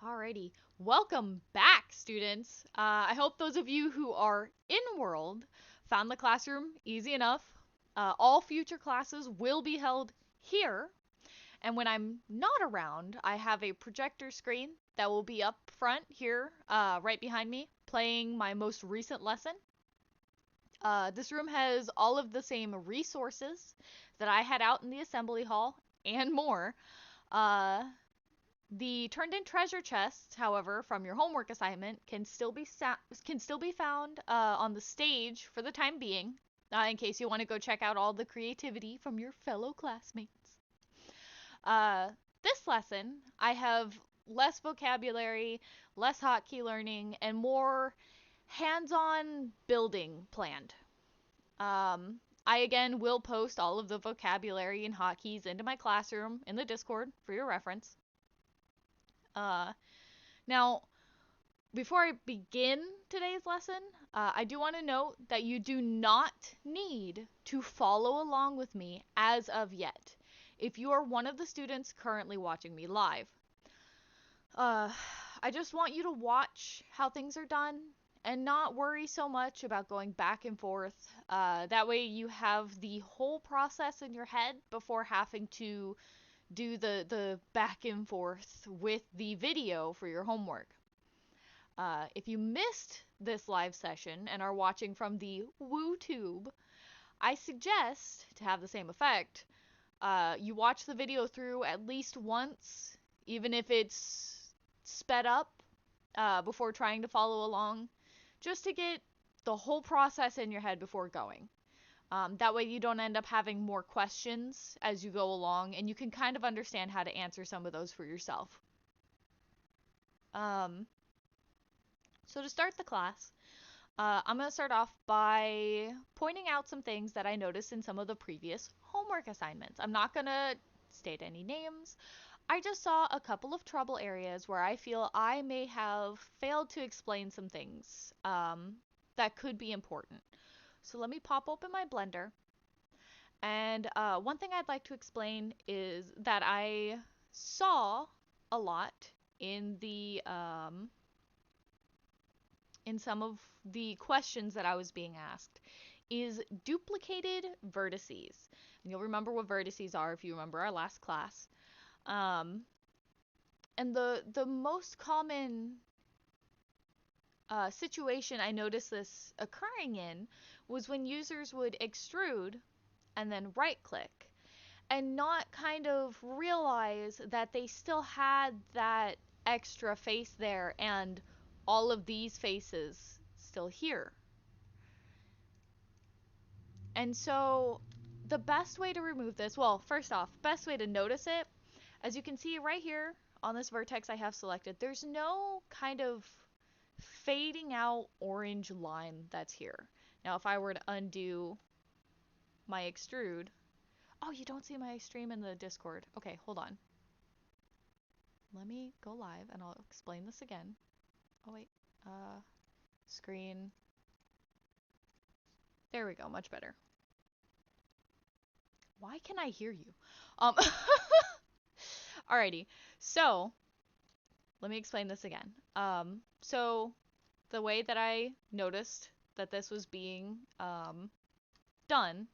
Alrighty, welcome back, students. I hope those of you who are in World found the classroom easy enough. All future classes will be held here, and when I'm not around, I have a projector screen that will be up front here, right behind me, playing my most recent lesson. This room has all of the same resources that I had out in the assembly hall and more. Uh, the turned in treasure chests, however, from your homework assignment can still be found on the stage for the time being, in case you want to go check out all the creativity from your fellow classmates. Uh, this lesson, I have less vocabulary, less hotkey learning, and more hands-on building planned. I again will post all of the vocabulary and hotkeys into my classroom in the Discord for your reference. Uh, Now, before I begin today's lesson, I do want to note that you do not need to follow along with me as of yet if you are one of the students currently watching me live. Uh, I just want you to watch how things are done and not worry so much about going back and forth. That way, you have the whole process in your head before having to do the back and forth with the video for your homework. If you missed this live session and are watching from the WHUTUBE, I suggest, to have the same effect, you watch the video through at least once, even if it's sped up, before trying to follow along, just to get the whole process in your head before going. That way you don't end up having more questions as you go along, and you can kind of understand how to answer some of those for yourself. Um, so to start the class, I'm going to start off by pointing out some things that I noticed in some of the previous homework assignments. I'm not going to state any names. I just saw a couple of trouble areas where I feel I may have failed to explain some things that could be important. So let me pop open my Blender. And one thing I'd like to explain is that I saw a lot in the in some of the questions that I was being asked is duplicated vertices. And you'll remember what vertices are if you remember our last class. Um, and the most common situation I noticed this occurring in was when users would extrude and then right click and not kind of realize that they still had that extra face there and all of these faces still here. And so the best way to remove this, well, first off, best way to notice it, as you can see right here on this vertex I have selected, there's no kind of fading out orange line that's here. Now if I were to undo my extrude, oh, you don't see my stream in the Discord. Okay, hold on. Let me go live and I'll explain this again. Oh wait, screen. There we go, much better. Why can I hear you? Alrighty, so let me explain this again. So the way that I noticed that this was being done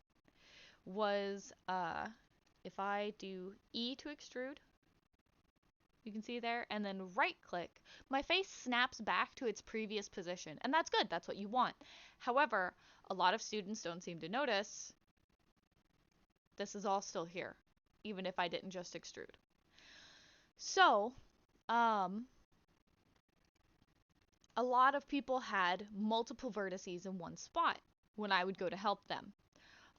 was if I do E to extrude, you can see there, and then right click, my face snaps back to its previous position. And that's good, that's what you want. However, a lot of students don't seem to notice this is all still here, even if I didn't just extrude. So, a lot of people had multiple vertices in one spot when I would go to help them.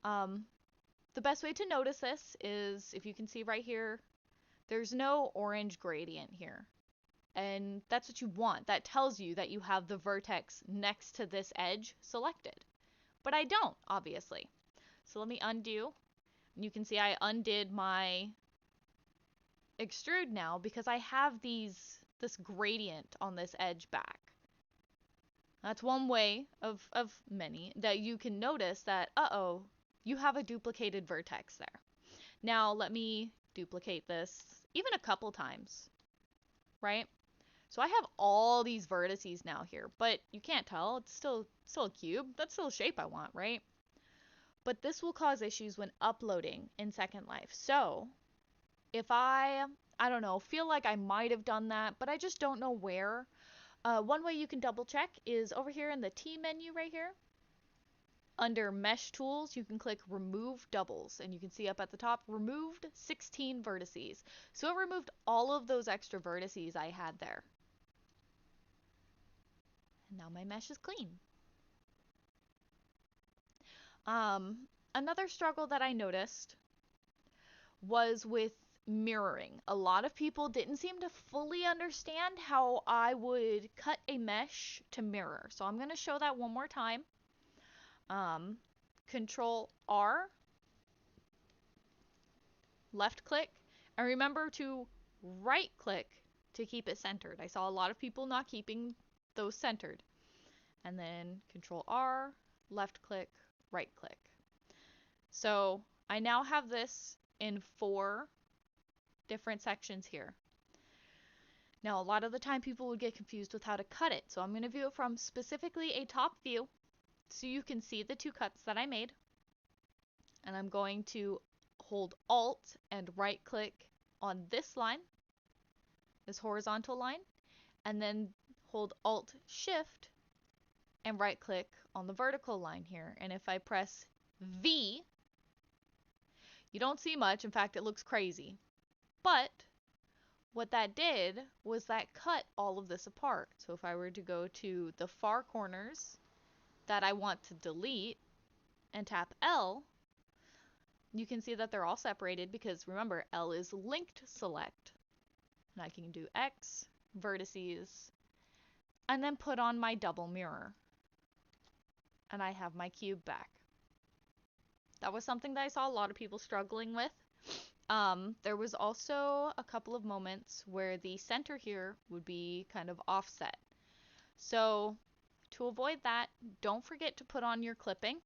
The best way to notice this is if you can see right here, there's no orange gradient here. And that's what you want. That tells you that you have the vertex next to this edge selected. But I don't, obviously. So let me undo. And you can see I undid my extrude now because I have this gradient on this edge back. That's one way of many that you can notice that, uh-oh, you have a duplicated vertex there. Now let me duplicate this even a couple times, right? So I have all these vertices now here, but you can't tell. It's still a cube. That's still a shape I want, right? But this will cause issues when uploading in Second Life. So if I don't know, feel like I might have done that, but I just don't know where. One way you can double check is over here in the T menu right here. Under Mesh Tools, you can click Remove Doubles, and you can see up at the top, removed 16 vertices. So it removed all of those extra vertices I had there. And now my mesh is clean. Another struggle that I noticed was with mirroring. A lot of people didn't seem to fully understand how I would cut a mesh to mirror. So I'm going to show that one more time. Control R, left click, and remember to right click to keep it centered. I saw a lot of people not keeping those centered. And then Control R, left click, right click. So I now have this in 4 different sections here. Now, a lot of the time people would get confused with how to cut it. So I'm going to view it from specifically a top view so you can see the 2 cuts that I made. And I'm going to hold Alt and right click on this line, this horizontal line, and then hold Alt Shift and right click on the vertical line here. And if I press V, you don't see much. In fact, it looks crazy. But what that did was that cut all of this apart. So if I were to go to the far corners that I want to delete and tap L, you can see that they're all separated because remember, L is linked select. And I can do X, vertices, and then put on my double mirror. And I have my cube back. That was something that I saw a lot of people struggling with. There was also a couple of moments where the center here would be kind of offset. So to avoid that, don't forget to put on your clipping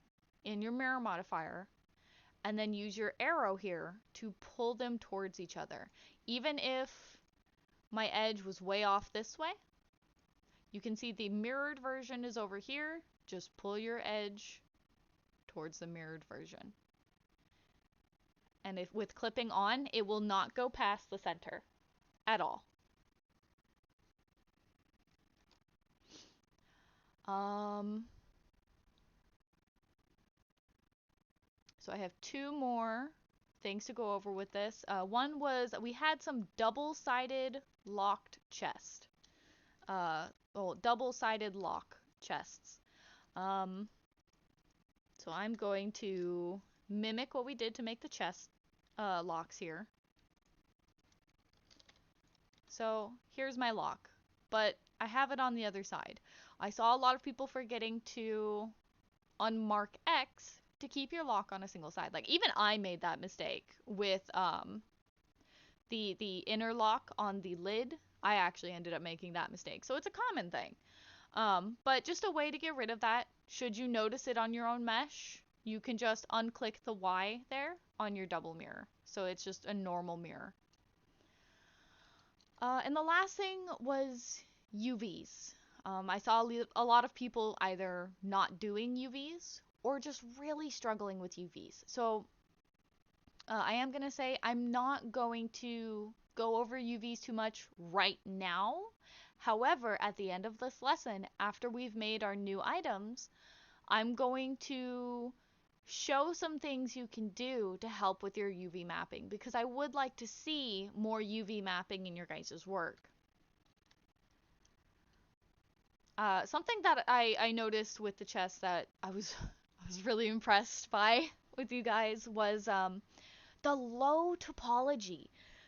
in your mirror modifier and then use your arrow here to pull them towards each other. Even if my edge was way off this way, you can see the mirrored version is over here. Just pull your edge towards the mirrored version. And if with clipping on, it will not go past the center at all. So I have 2 more things to go over with this. One was we had some double-sided locked chest. Double-sided lock chests. So I'm going to mimic what we did to make the chest locks here. So here's my lock, but I have it on the other side. I saw a lot of people forgetting to unmark X to keep your lock on a single side. Like even I made that mistake with the inner lock on the lid. I actually ended up making that mistake. So it's a common thing. But just a way to get rid of that, should you notice it on your own mesh, you can just unclick the Y there on your double mirror. So it's just a normal mirror. And the last thing was UVs. I saw a lot of people either not doing UVs or just really struggling with UVs. So I am going to say I'm not going to go over UVs too much right now. However, at the end of this lesson, after we've made our new items, I'm going to show some things you can do to help with your UV mapping because I would like to see more UV mapping in your guys' work. Something that I noticed with the chest that I was really impressed by with you guys was the low topology.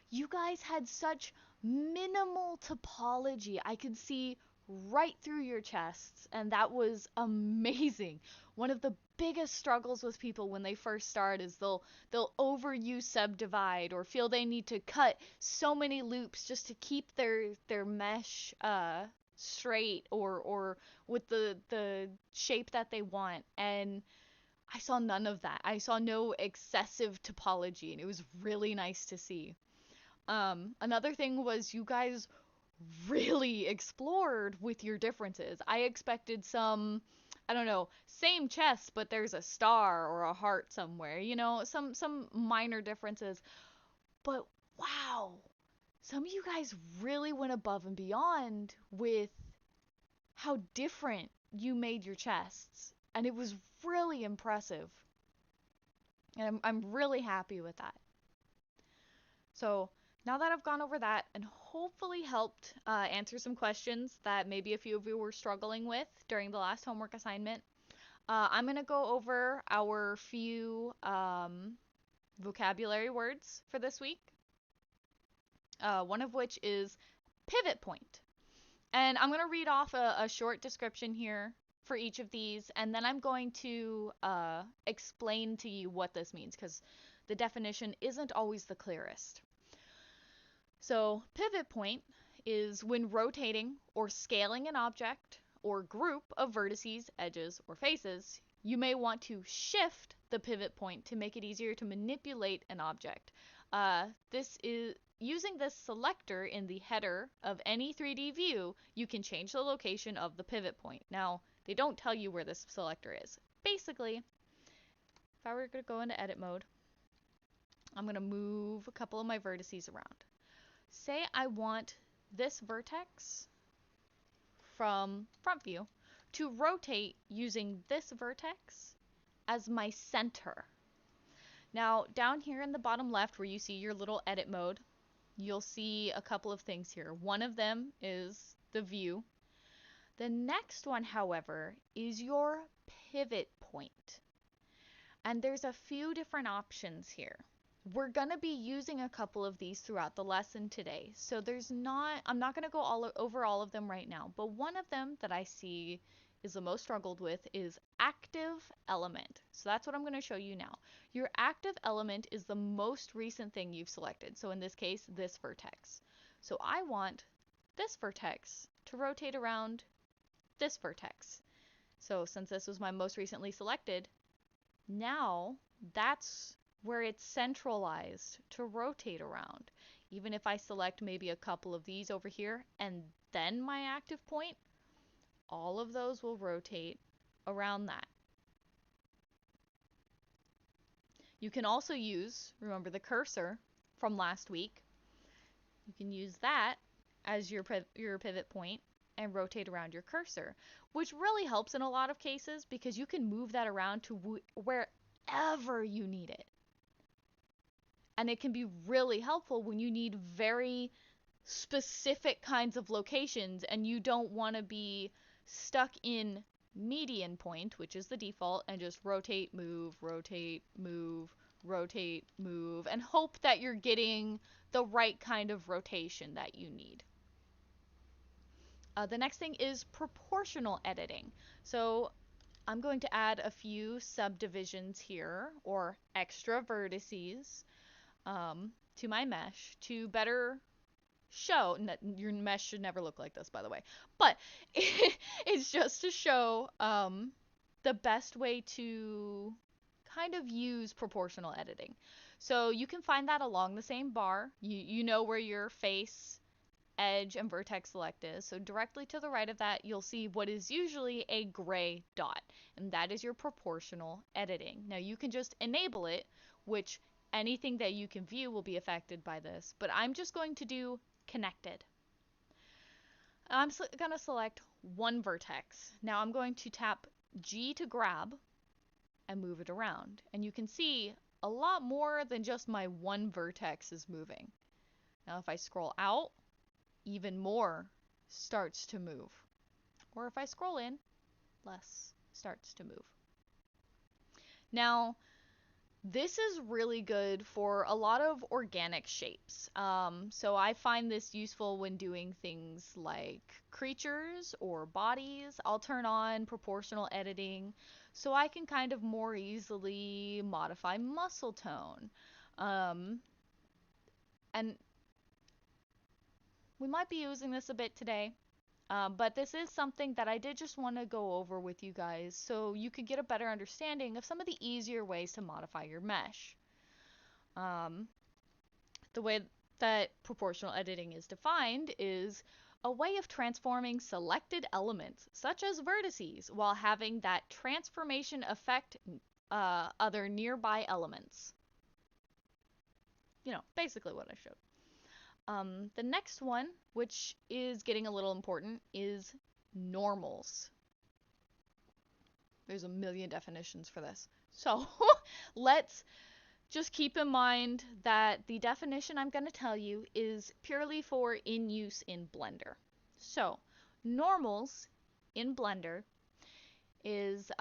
You guys had such minimal topology. I could see right through your chests, and that was amazing. One of the biggest struggles with people when they first start is they'll overuse subdivide or feel they need to cut so many loops just to keep their mesh straight or with the shape that they want. And I saw none of that. I saw no excessive topology, and it was really nice to see. Another thing was you guys really explored with your differences. I expected some, I don't know, same chest, but there's a star or a heart somewhere, you know, some minor differences. But wow, some of you guys really went above and beyond with how different you made your chests. And it was really impressive. And I'm really happy with that. So now that I've gone over that and hopefully helped answer some questions that maybe a few of you were struggling with during the last homework assignment, I'm going to go over our few vocabulary words for this week, one of which is pivot point. And I'm going to read off a short description here for each of these, and then I'm going to explain to you what this means, because the definition isn't always the clearest. So, pivot point is when rotating or scaling an object or group of vertices, edges, or faces, you may want to shift the pivot point to make it easier to manipulate an object. This is using this selector in the header of any 3D view, you can change the location of the pivot point. Now, they don't tell you where this selector is. Basically, if I were to go into edit mode, I'm going to move a couple of my vertices around. Say I want this vertex from front view to rotate using this vertex as my center. Now, down here in the bottom left where you see your little edit mode, you'll see a couple of things here. One of them is the view. The next one, however, is your pivot point. And there's a few different options here. We're going to be using a couple of these throughout the lesson today. So I'm not going to go over all of them right now, but one of them that I see is the most struggled with is active element. So that's what I'm going to show you now. Your active element is the most recent thing you've selected. So in this case, this vertex. So I want this vertex to rotate around this vertex. So since this was my most recently selected, now that's where it's centralized to rotate around. Even if I select maybe a couple of these over here and then my active point, all of those will rotate around that. You can also use, remember the cursor from last week, you can use that as your pivot point and rotate around your cursor, which really helps in a lot of cases because you can move that around to wherever you need it. And it can be really helpful when you need very specific kinds of locations and you don't want to be stuck in median point, which is the default, and just rotate, move, rotate, move, rotate, move, and hope that you're getting the right kind of rotation that you need. The next thing is proportional editing. So I'm going to add a few subdivisions here, or extra vertices, to my mesh to better show, your mesh should never look like this, by the way, but it's just to show the best way to kind of use proportional editing. So you can find that along the same bar. You know where your face, edge, and vertex select is. So directly to the right of that, you'll see what is usually a gray dot, and that is your proportional editing. Now you can just enable it, which anything that you can view will be affected by this, but I'm just going to do connected. I'm going to select one vertex. Now I'm going to tap G to grab and move it around. And you can see a lot more than just my one vertex is moving. Now if I scroll out, even more starts to move. Or if I scroll in, less starts to move. Now, this is really good for a lot of organic shapes. So I find this useful when doing things like creatures or bodies. I'll turn on proportional editing so I can kind of more easily modify muscle tone. And we might be using this a bit today. But this is something that I did just want to go over with you guys so you could get a better understanding of some of the easier ways to modify your mesh. The way that proportional editing is defined is A way of transforming selected elements, such as vertices, while having that transformation affect other nearby elements. You know, basically what I showed. The next one, which is getting a little important, is normals. There's a million definitions for this. So let's just keep in mind that the definition I'm going to tell you is purely for in use in Blender. So normals in Blender is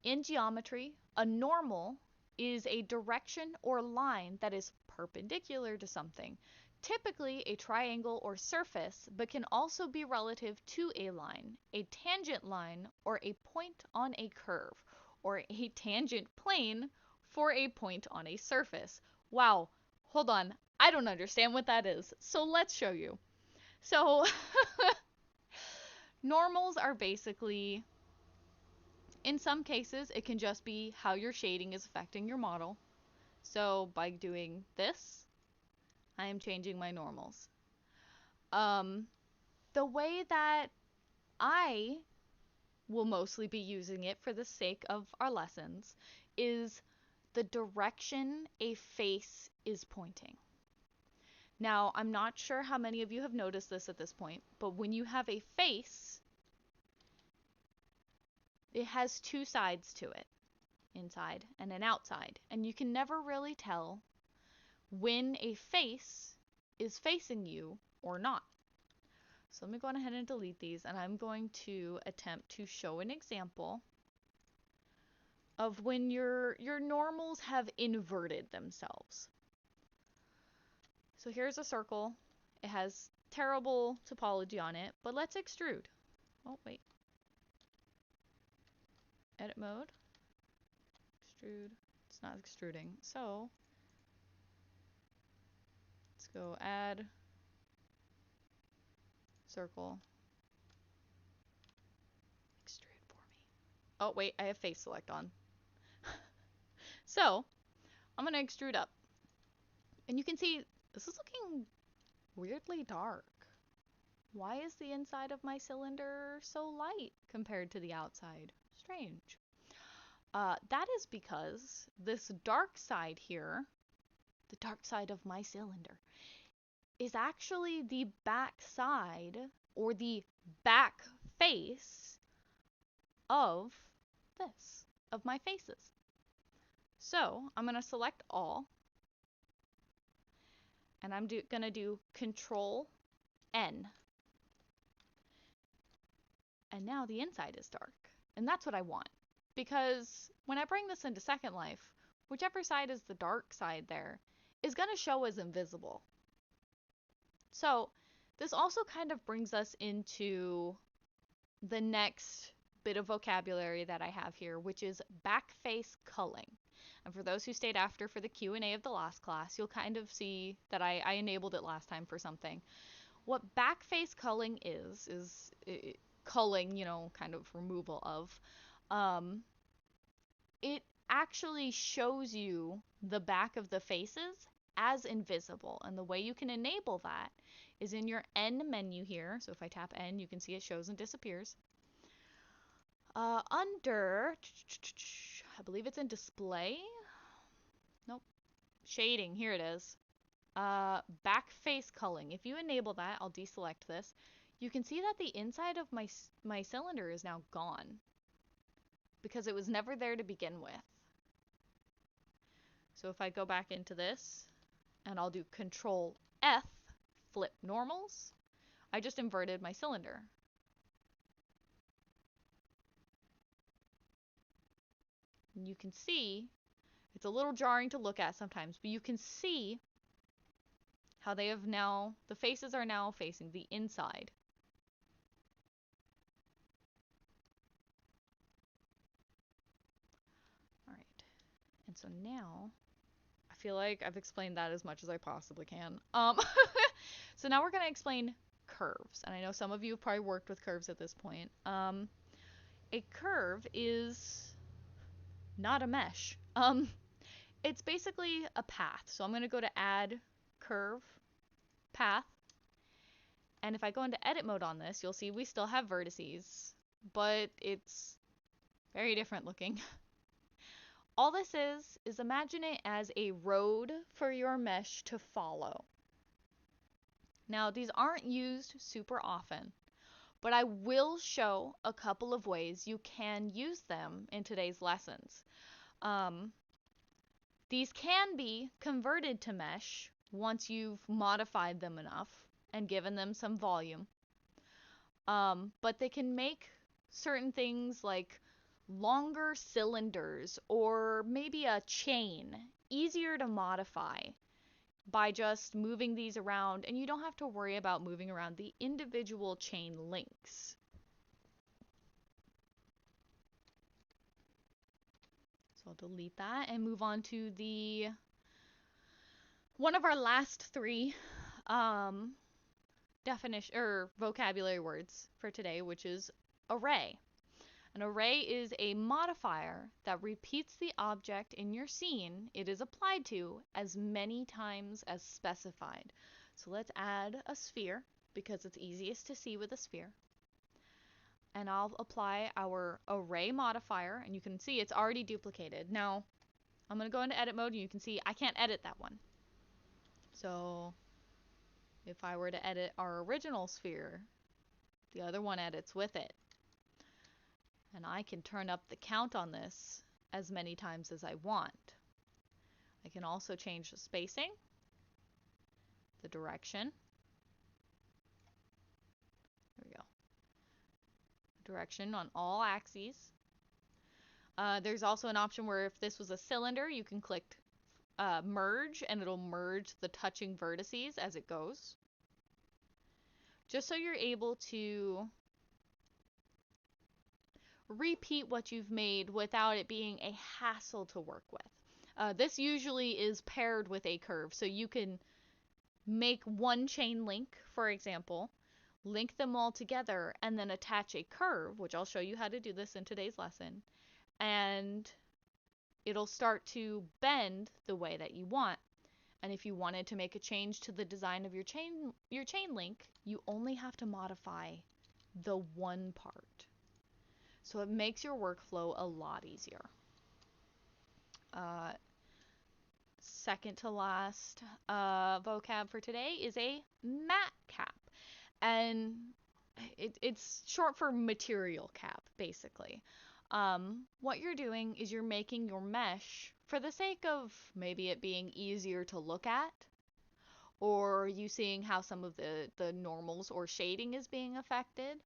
in geometry, a normal is a direction or line that is perpendicular to something, typically a triangle or surface, but can also be relative to a line, a tangent line, or a point on a curve, or a tangent plane for a point on a surface. Wow, hold on, I don't understand what that is, so let's show you. So normals are basically, in some cases, it can just be how your shading is affecting your model. So by doing this, I am changing my normals. The way that I will mostly be using it for the sake of our lessons is the direction a face is pointing. Now, I'm not sure how many of you have noticed this at this point, but when you have a face, it has two sides to it, inside and an outside, and you can never really tell when a face is facing you or not. So let me go ahead and delete these, and I'm going to attempt to show an example of when your normals have inverted themselves. So here's a circle. It has terrible topology on it, but let's extrude. Oh, wait. Edit mode. Extrude. It's not extruding. So let's go add circle. Extrude for me. Oh, wait, I have face select on. So I'm going to extrude up. And you can see this is looking weirdly dark. Why is the inside of my cylinder so light compared to the outside? Strange. That is because this dark side here, the dark side of my cylinder, is actually the back side or the back face of this, of my faces. So I'm going to select all, and I'm going to do Control N. And now the inside is dark. And that's what I want. Because when I bring this into Second Life, whichever side is the dark side there is going to show as invisible. So this also kind of brings us into the next bit of vocabulary that I have here, which is backface culling. And for those who stayed after for the Q&A of the last class, you'll kind of see that I enabled it last time for something. What backface culling is culling, you know, kind of removal of, it actually shows you the back of the faces as invisible. And the way you can enable that is in your N menu here. So if I tap N, you can see it shows and disappears. Under, I believe it's in display. Nope. Shading, here it is. Back face culling. If you enable that, I'll deselect this. You can see that the inside of my cylinder is now gone because it was never there to begin with. So if I go back into this and I'll do Control F, flip normals, I just inverted my cylinder. And you can see, it's a little jarring to look at sometimes, but you can see how they have now, the faces are now facing the inside. All right, and so now, I feel like I've explained that as much as I possibly can. So now we're going to explain curves, and I know some of you have probably worked with curves at this point. A curve is not a mesh. It's basically a path. So I'm going to go to Add Curve, Path, And if I go into edit mode on this, you'll see we still have vertices, but it's very different looking. All this is imagine it as a road for your mesh to follow. Now, these aren't used super often, but I will show a couple of ways you can use them in today's lessons. These can be converted to mesh once you've modified them enough and given them some volume. But they can make certain things like longer cylinders or maybe a chain easier to modify by just moving these around, and you don't have to worry about moving around the individual chain links. So I'll delete that and move on to the one of our last three definition or vocabulary words for today, which is array. An array is a modifier that repeats the object in your scene it is applied to as many times as specified. So let's add a sphere because it's easiest to see with a sphere. And I'll apply our array modifier, and you can see it's already duplicated. Now, I'm going to go into edit mode, and you can see I can't edit that one. So if I were to edit our original sphere, the other one edits with it. And I can turn up the count on this as many times as I want. I can also change the spacing, the direction. There we go. Direction on all axes. There's also an option where if this was a cylinder, you can click merge, and it'll merge the touching vertices as it goes. Just so you're able to repeat what you've made without it being a hassle to work with. This usually is paired with a curve, so you can make one chain link, for example, link them all together, and then attach a curve, which I'll show you how to do this in today's lesson, and it'll start to bend the way that you want. And if you wanted to make a change to the design of your chain link, you only have to modify the one part. So it makes your workflow a lot easier. Second to last vocab for today is a mat cap. And it's short for material cap, basically. What you're doing is you're making your mesh for the sake of maybe it being easier to look at, or you seeing how some of the normals or shading is being affected,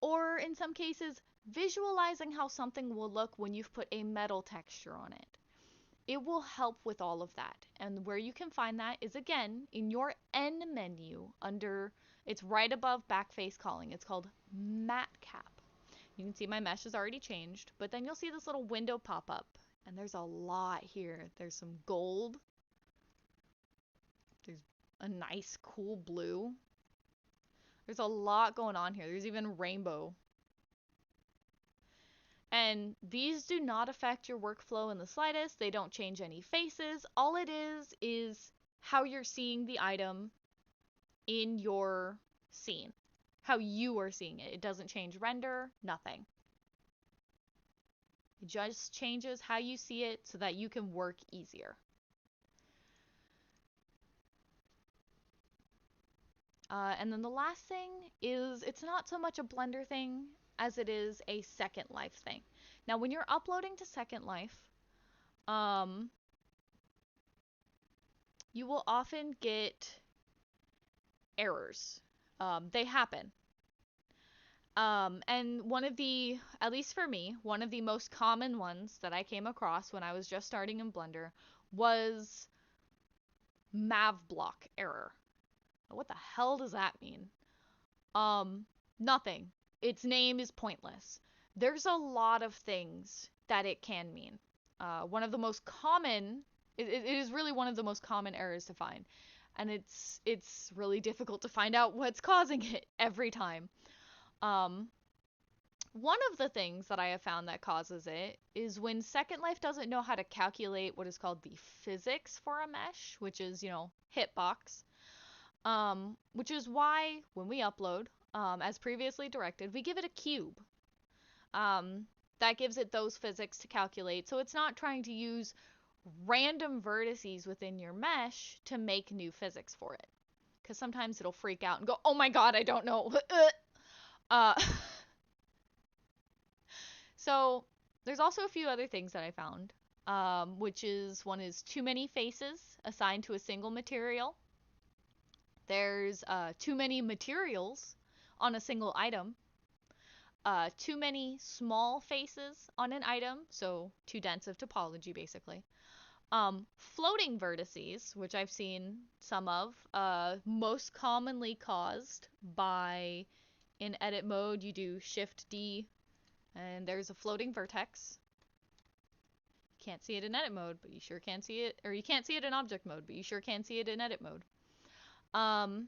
or in some cases, visualizing how something will look when you've put a metal texture on it. It will help with all of that. And where you can find that is, again, in your N menu under, it's right above backface calling. It's called mat cap. You can see my mesh is already changed, but then you'll see this little window pop up, and there's a lot here. There's some gold. There's a nice cool blue. There's a lot going on here. There's even rainbow. And these do not affect your workflow in the slightest. They don't change any faces. All it is how you're seeing the item in your scene. How you are seeing it. It doesn't change render, nothing. It just changes how you see it so that you can work easier. And then the last thing is, it's not so much a Blender thing as it is a Secondlife thing. Now, when you're uploading to Secondlife, you will often get errors. They happen. And one of the, at least for me, one of the most common ones that I came across when I was just starting in Blender was mav block error. What the hell does that mean? Nothing. Its name is pointless. There's a lot of things that it can mean. One of the most common, it is really one of the most common errors to find. And it's really difficult to find out what's causing it every time. One of the things that I have found that causes it is when Secondlife doesn't know how to calculate what is called the physics for a mesh, which is, hitbox. Which is why when we upload, as previously directed, we give it a cube. That gives it those physics to calculate, so it's not trying to use random vertices within your mesh to make new physics for it. Because sometimes it'll freak out and go, oh my god, I don't know. uh, so there's also a few other things that I found, which is one is too many faces assigned to a single material. There's too many materials on a single item. Too many small faces on an item, so too dense of topology basically. Floating vertices, which I've seen some of, most commonly caused by, in edit mode, you do Shift D, and there's a floating vertex. You can't see it in edit mode, but you sure can see it, or you can't see it in object mode, but you sure can see it in edit mode. And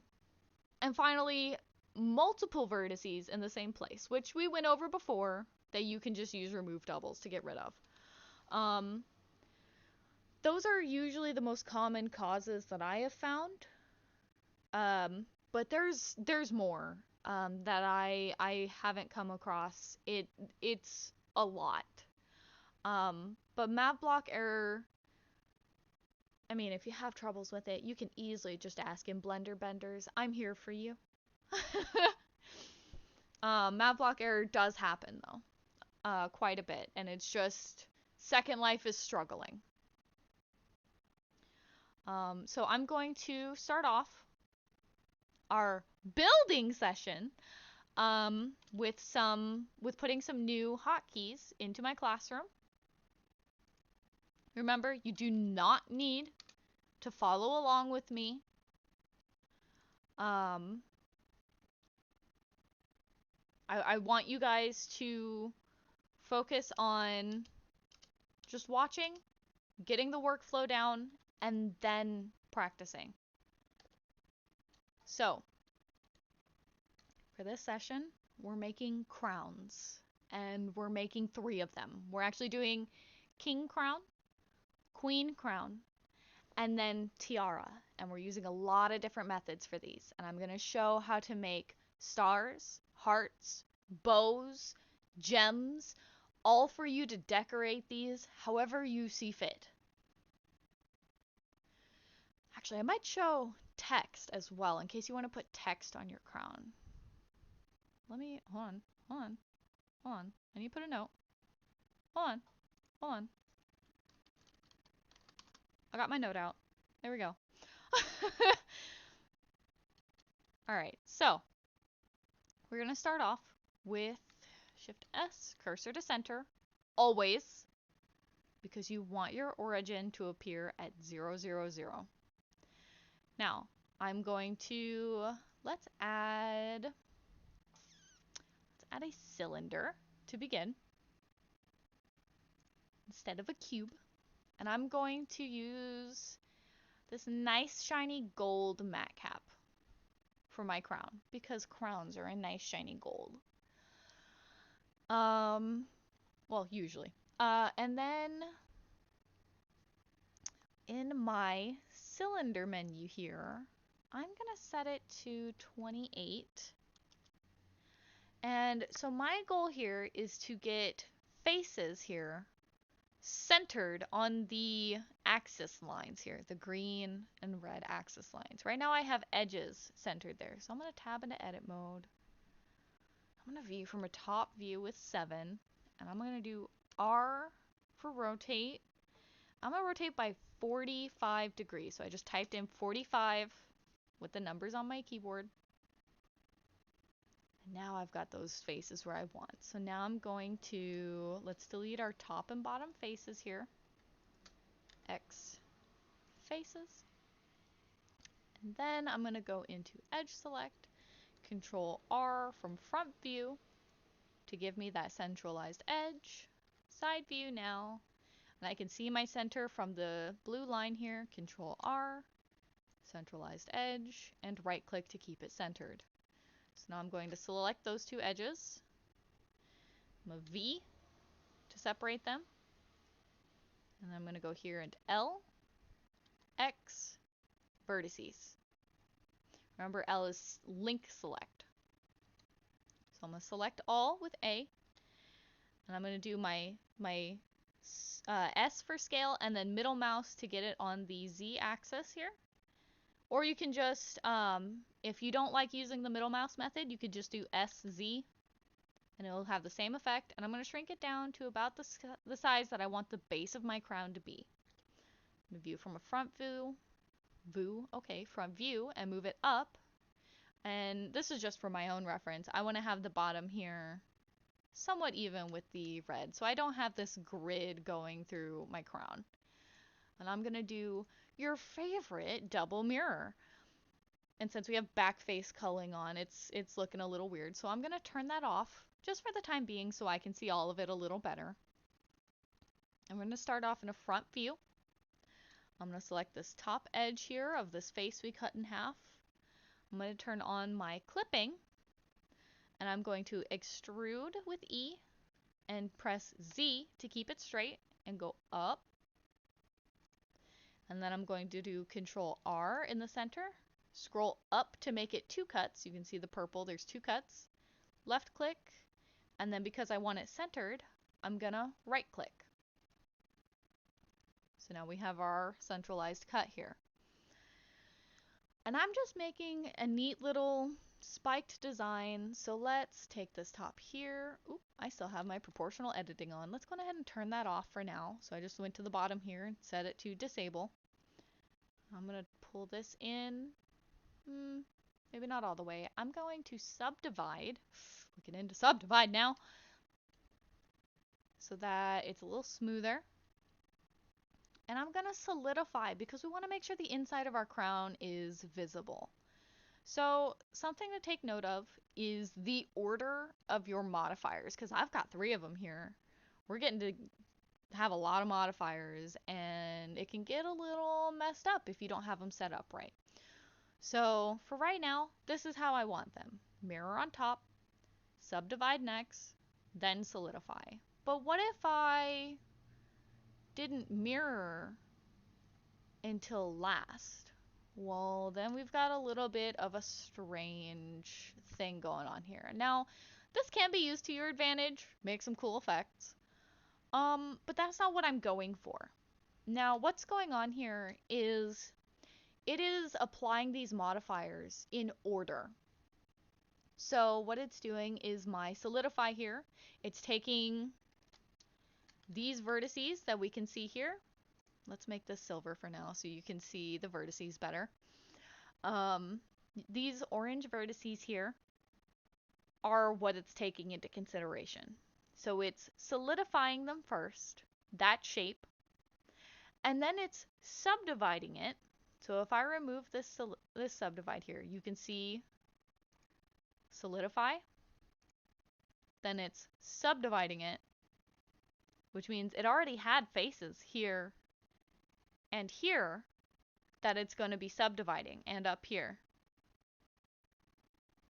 finally, multiple vertices in the same place, which we went over before, that you can just use remove doubles to get rid of. Those are usually the most common causes that I have found. But there's more that I haven't come across. It's a lot. But math block error, I mean, if you have troubles with it, you can easily just ask in Blender Benders. I'm here for you. Math block error does happen though, quite a bit, and it's just Secondlife is struggling. So I'm going to start off our building session with putting some new hotkeys into my classroom. Remember, you do not need to follow along with me. I want you guys to focus on just watching, getting the workflow down, and then practicing. So, for this session, we're making crowns, and we're making 3 of them. We're actually doing king crown, queen crown, and then tiara. And we're using a lot of different methods for these. And I'm going to show how to make stars, hearts, bows, gems, all for you to decorate these however you see fit. Actually, I might show text as well in case you want to put text on your crown. Hold on. I need to put a note. Hold on. I got my note out. There we go. Alright, so we're going to start off with Shift S, cursor to center, always, because you want your origin to appear at 0, 0, 0. Now, I'm going to, let's add a cylinder to begin, instead of a cube. And I'm going to use this nice shiny gold matte cap for my crown, because crowns are a nice shiny gold. Well, usually. And then in my cylinder menu here, I'm gonna set it to 28. And so my goal here is to get faces here centered on the axis lines here, the green and red axis lines. Right now I have edges centered there, so I'm going to tab into edit mode. I'm going to view from a top view with 7, and I'm going to do R for rotate. I'm going to rotate by 45 degrees, so I just typed in 45 with the numbers on my keyboard. And now I've got those faces where I want. So now I'm going to, let's delete our top and bottom faces here. X faces. And then I'm going to go into edge select, Control R from front view to give me that centralized edge. Side view now. And I can see my center from the blue line here. Control R, centralized edge, and right click to keep it centered. So now I'm going to select those 2 edges. I'm a V to separate them. And I'm going to go here and L, X, vertices. Remember, L is link select. So I'm going to select all with A. And I'm going to do my S for scale and then middle mouse to get it on the Z axis here. Or you can just, if you don't like using the middle mouse method, you could just do SZ and it'll have the same effect. And I'm going to shrink it down to about the size that I want the base of my crown to be. I'm going to view from a front front view and move it up. And this is just for my own reference. I want to have the bottom here somewhat even with the red, so I don't have this grid going through my crown. And I'm going to do your favorite double mirror. And since we have back face culling on, it's looking a little weird, so I'm going to turn that off just for the time being so I can see all of it a little better. I'm going to start off in a front view. I'm going to select this top edge here of this face we cut in half. I'm going to turn on my clipping, and I'm going to extrude with E and press Z to keep it straight and go up. And then I'm going to do Control R in the center, scroll up to make it 2 cuts. You can see the purple, there's 2 cuts. Left click, and then because I want it centered, I'm gonna right click. So now we have our centralized cut here. And I'm just making a neat little spiked design. So let's take this top here. Oop, I still have my proportional editing on. Let's go ahead and turn that off for now. So I just went to the bottom here and set it to disable. I'm going to pull this in. Maybe not all the way. I'm going to subdivide. We get into subdivide now. So that it's a little smoother. And I'm going to solidify because we want to make sure the inside of our crown is visible. So something to take note of is the order of your modifiers, because I've got 3 of them here. We're getting to have a lot of modifiers, and it can get a little messed up if you don't have them set up right. So for right now, this is how I want them. Mirror on top, subdivide next, then solidify. But what if I didn't mirror until last? Well, then we've got a little bit of a strange thing going on here. Now, this can be used to your advantage, make some cool effects. But that's not what I'm going for. Now, what's going on here is it is applying these modifiers in order. So what it's doing is my solidify here, it's taking these vertices that we can see here. Let's make this silver for now so you can see the vertices better. These orange vertices here are what it's taking into consideration. So it's solidifying them first, that shape, and then it's subdividing it. So if I remove this subdivide here, you can see solidify, then it's subdividing it, which means it already had faces here and here that it's going to be subdividing, and up here.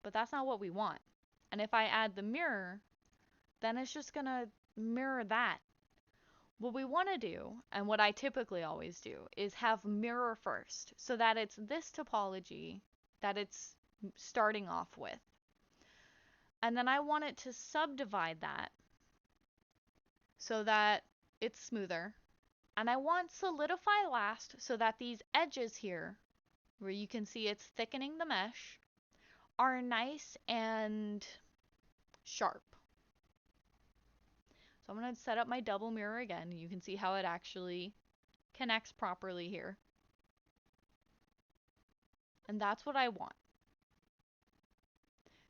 But that's not what we want. And if I add the mirror, then it's just going to mirror that. What we want to do, and what I typically always do, is have mirror first, so that it's this topology that it's starting off with. And then I want it to subdivide that so that it's smoother. And I want solidify last so that these edges here, where you can see it's thickening the mesh, are nice and sharp. So I'm going to set up my double mirror again. You can see how it actually connects properly here. And that's what I want.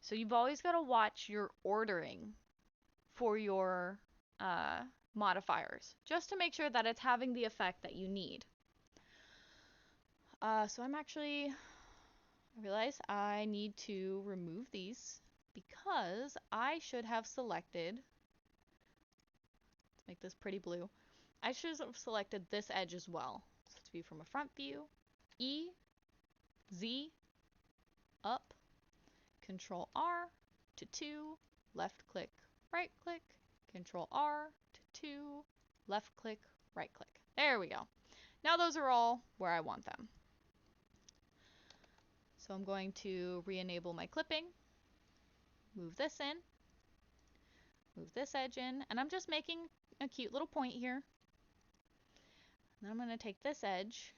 So you've always got to watch your ordering for your modifiers, just to make sure that it's having the effect that you need. So I realize I need to remove these because I should have selected, let's make this pretty blue, I should have selected this edge as well. So let's view from a front view, E, Z, up, Control R to 2, left click, right click, Control R to 2, left click, right click. There we go. Now those are all where I want them. So I'm going to re-enable my clipping, move this in, move this edge in, and I'm just making a cute little point here. Then I'm going to take this edge,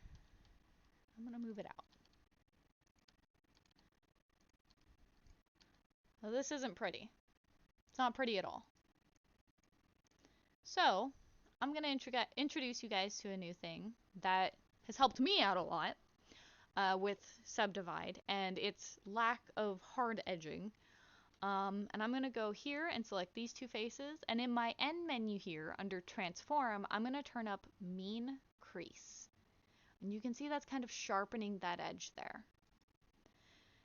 I'm going to move it out. Now this isn't pretty. It's not pretty at all. So I'm going to introduce you guys to a new thing that has helped me out a lot with Subdivide and its lack of hard edging. And I'm going to go here and select these two faces. And in my end menu here under Transform, I'm going to turn up Mean Crease. And you can see that's kind of sharpening that edge there.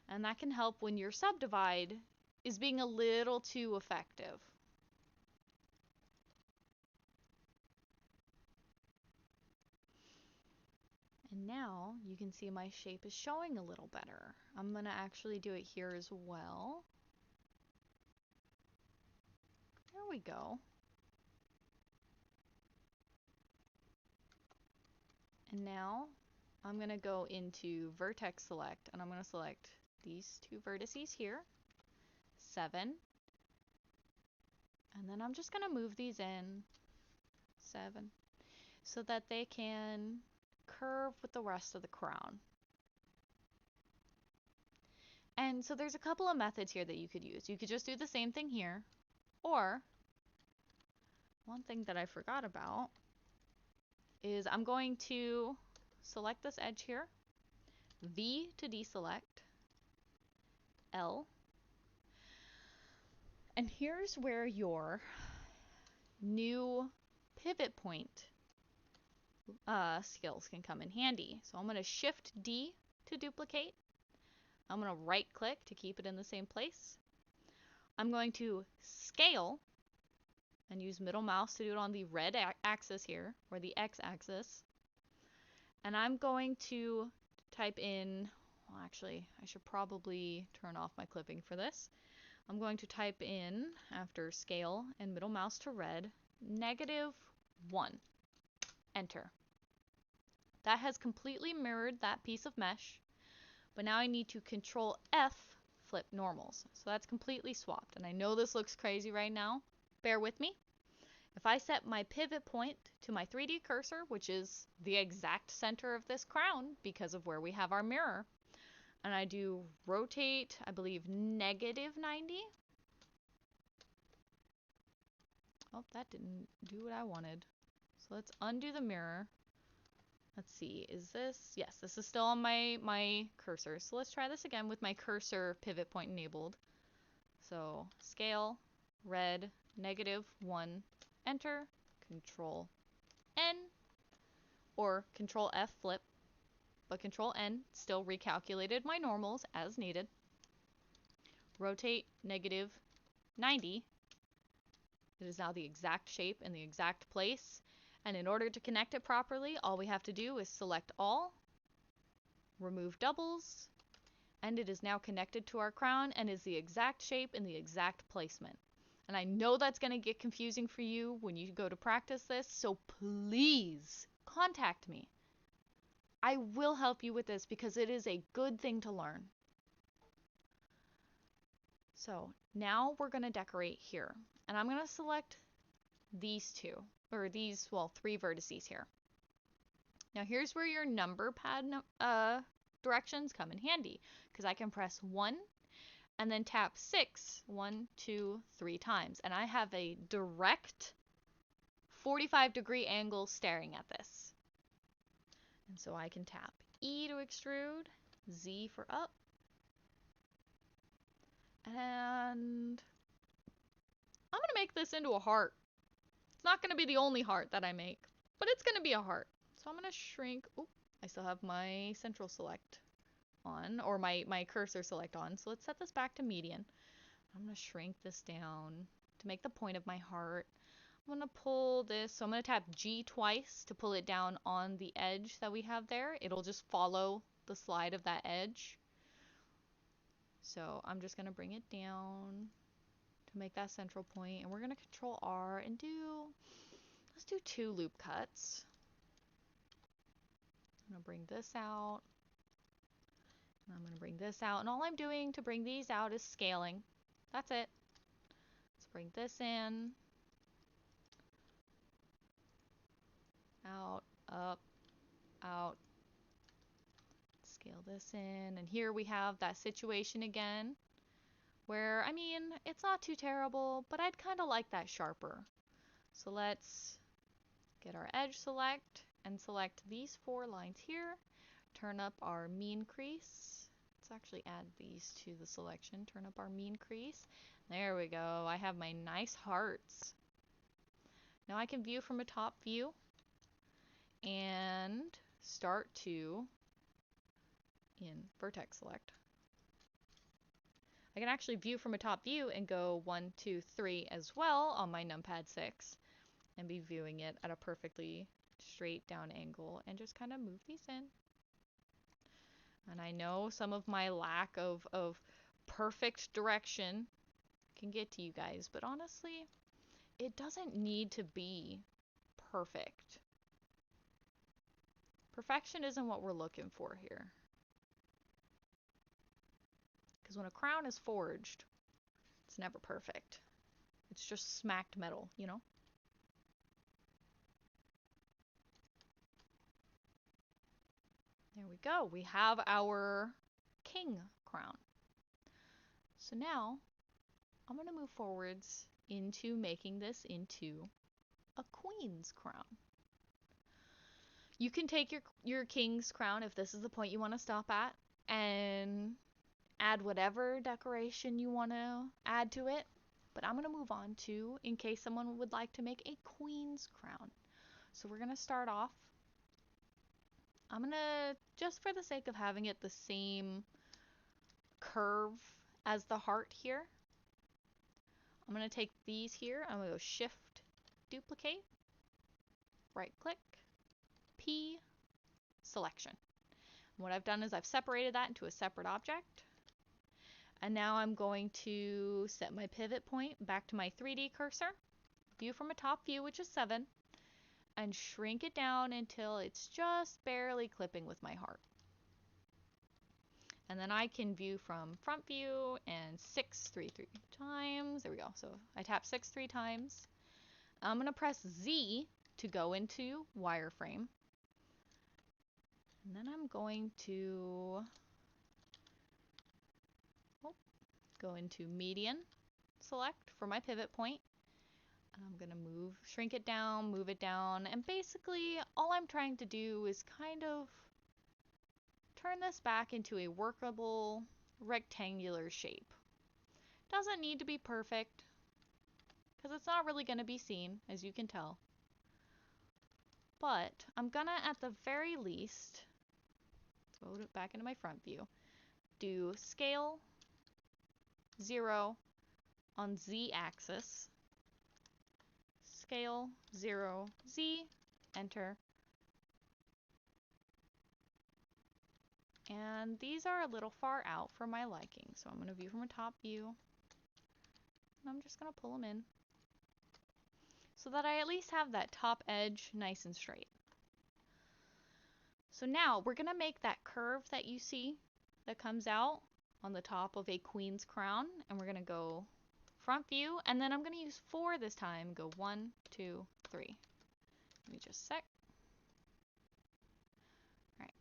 And that can help when your Subdivide is being a little too effective. And now you can see my shape is showing a little better. I'm going to actually do it here as well. There we go. And now I'm going to go into Vertex Select, and I'm going to select these two vertices here, 7. And then I'm just going to move these in, 7, so that they can curve with the rest of the crown. And so there's a couple of methods here that you could use. You could just do the same thing here, or one thing that I forgot about is I'm going to select this edge here, V to deselect, L, and here's where your new pivot point skills can come in handy. So I'm going to Shift D to duplicate. I'm going to right click to keep it in the same place. I'm going to scale and use middle mouse to do it on the red axis here, or the X axis. And I'm going to type in, well actually I should probably turn off my clipping for this. I'm going to type in, after scale and middle mouse to red, -1. Enter. That has completely mirrored that piece of mesh, but now I need to Control F flip normals. So that's completely swapped. And I know this looks crazy right now. Bear with me. If I set my pivot point to my 3D cursor, which is the exact center of this crown because of where we have our mirror, and I do rotate, I believe, -90. Oh, that didn't do what I wanted. So let's undo the mirror. Let's see, is this? Yes, this is still on my cursor. So let's try this again with my cursor pivot point enabled. So scale, red, -1, enter, Control N, or Control F flip, but Control N still recalculated my normals as needed. Rotate -90. It is now the exact shape in the exact place. And in order to connect it properly, all we have to do is select all, remove doubles, and it is now connected to our crown and is the exact shape in the exact placement. And I know that's going to get confusing for you when you go to practice this, so please contact me. I will help you with this because it is a good thing to learn. So now we're going to decorate here. And I'm going to select these two, or these, well, 3 vertices here. Now here's where your number pad directions come in handy, because I can press 1 and then tap 6, 1, 2, 3 times. And I have a direct 45-degree angle staring at this. And so I can tap E to extrude, Z for up, and I'm going to make this into a heart. It's not going to be the only heart that I make, but it's going to be a heart. So I'm going to shrink. Oop, I still have my central select on, or my cursor select on. So let's set this back to median. I'm going to shrink this down to make the point of my heart. I'm going to pull this. So I'm going to tap G twice to pull it down on the edge that we have there. It'll just follow the slide of that edge. So I'm just going to bring it down to make that central point, and we're going to Control R and let's do 2 loop cuts. I'm going to bring this out I'm going to bring this out, and all I'm doing to bring these out is scaling. That's it. Let's bring this in. Out, up, out. Scale this in, and here we have that situation again where, I mean, it's not too terrible, but I'd kind of like that sharper. So let's get our edge select and select these 4 lines here. Turn up our mean crease. Let's actually add these to the selection. Turn up our mean crease. There we go. I have my nice hearts. Now I can view from a top view and start to, in vertex select, I can actually view from a top view and go 1, 2, 3 as well on my numpad 6 and be viewing it at a perfectly straight down angle and just kind of move these in. And I know some of my lack of perfect direction can get to you guys, but honestly, it doesn't need to be perfect. Perfection isn't what we're looking for here. Because when a crown is forged, it's never perfect. It's just smacked metal, you know? There we go. We have our king crown. So now I'm going to move forwards into making this into a queen's crown. You can take your king's crown if this is the point you want to stop at and add whatever decoration you want to add to it. But I'm going to move on to, in case someone would like to make a queen's crown. So we're going to start off. I'm going to, just for the sake of having it the same curve as the heart here, I'm going to take these here. I'm going to go Shift, Duplicate, right click, P, Selection. And what I've done is I've separated that into a separate object. And now I'm going to set my pivot point back to my 3D cursor, view from a top view, which is 7, and shrink it down until it's just barely clipping with my heart. And then I can view from front view and 6 3 times. There we go. So I tap 6 3 times. I'm going to press Z to go into wireframe. And then I'm going to go into median, select for my pivot point. And I'm going to shrink it down, move it down. And basically all I'm trying to do is kind of turn this back into a workable rectangular shape. Doesn't need to be perfect because it's not really going to be seen, as you can tell. But I'm gonna, at the very least, go back into my front view, do scale 0 on Z axis, scale 0 Z, enter. And these are a little far out for my liking, so I'm going to view from a top view. And I'm just going to pull them in so that I at least have that top edge nice and straight. So now we're going to make that curve that you see that comes out on the top of a queen's crown, and we're going to go front view, and then I'm going to use 4 this time. Go 1, 2, 3. Let me just sec. Alright.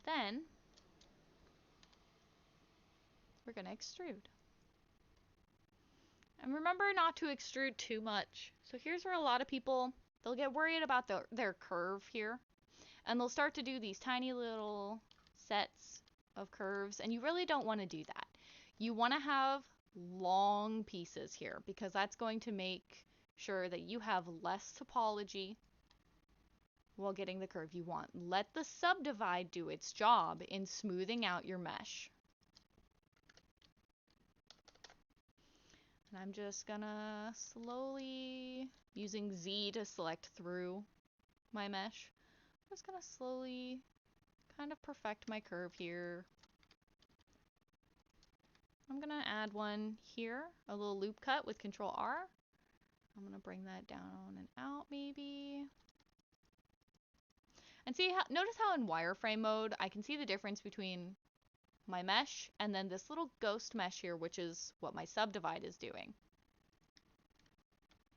Then we're going to extrude. And remember not to extrude too much. So here's where a lot of people, they'll get worried about their curve here. And they'll start to do these tiny little sets of curves. And you really don't want to do that. You want to have long pieces here because that's going to make sure that you have less topology while getting the curve you want. Let the subdivide do its job in smoothing out your mesh. And I'm just gonna slowly, using Z to select through my mesh, I'm just gonna slowly kind of perfect my curve here. I'm gonna add one here, a little loop cut with Control R. I'm gonna bring that down and out maybe. And see how, notice how in wireframe mode, I can see the difference between my mesh, and then this little ghost mesh here, which is what my subdivide is doing.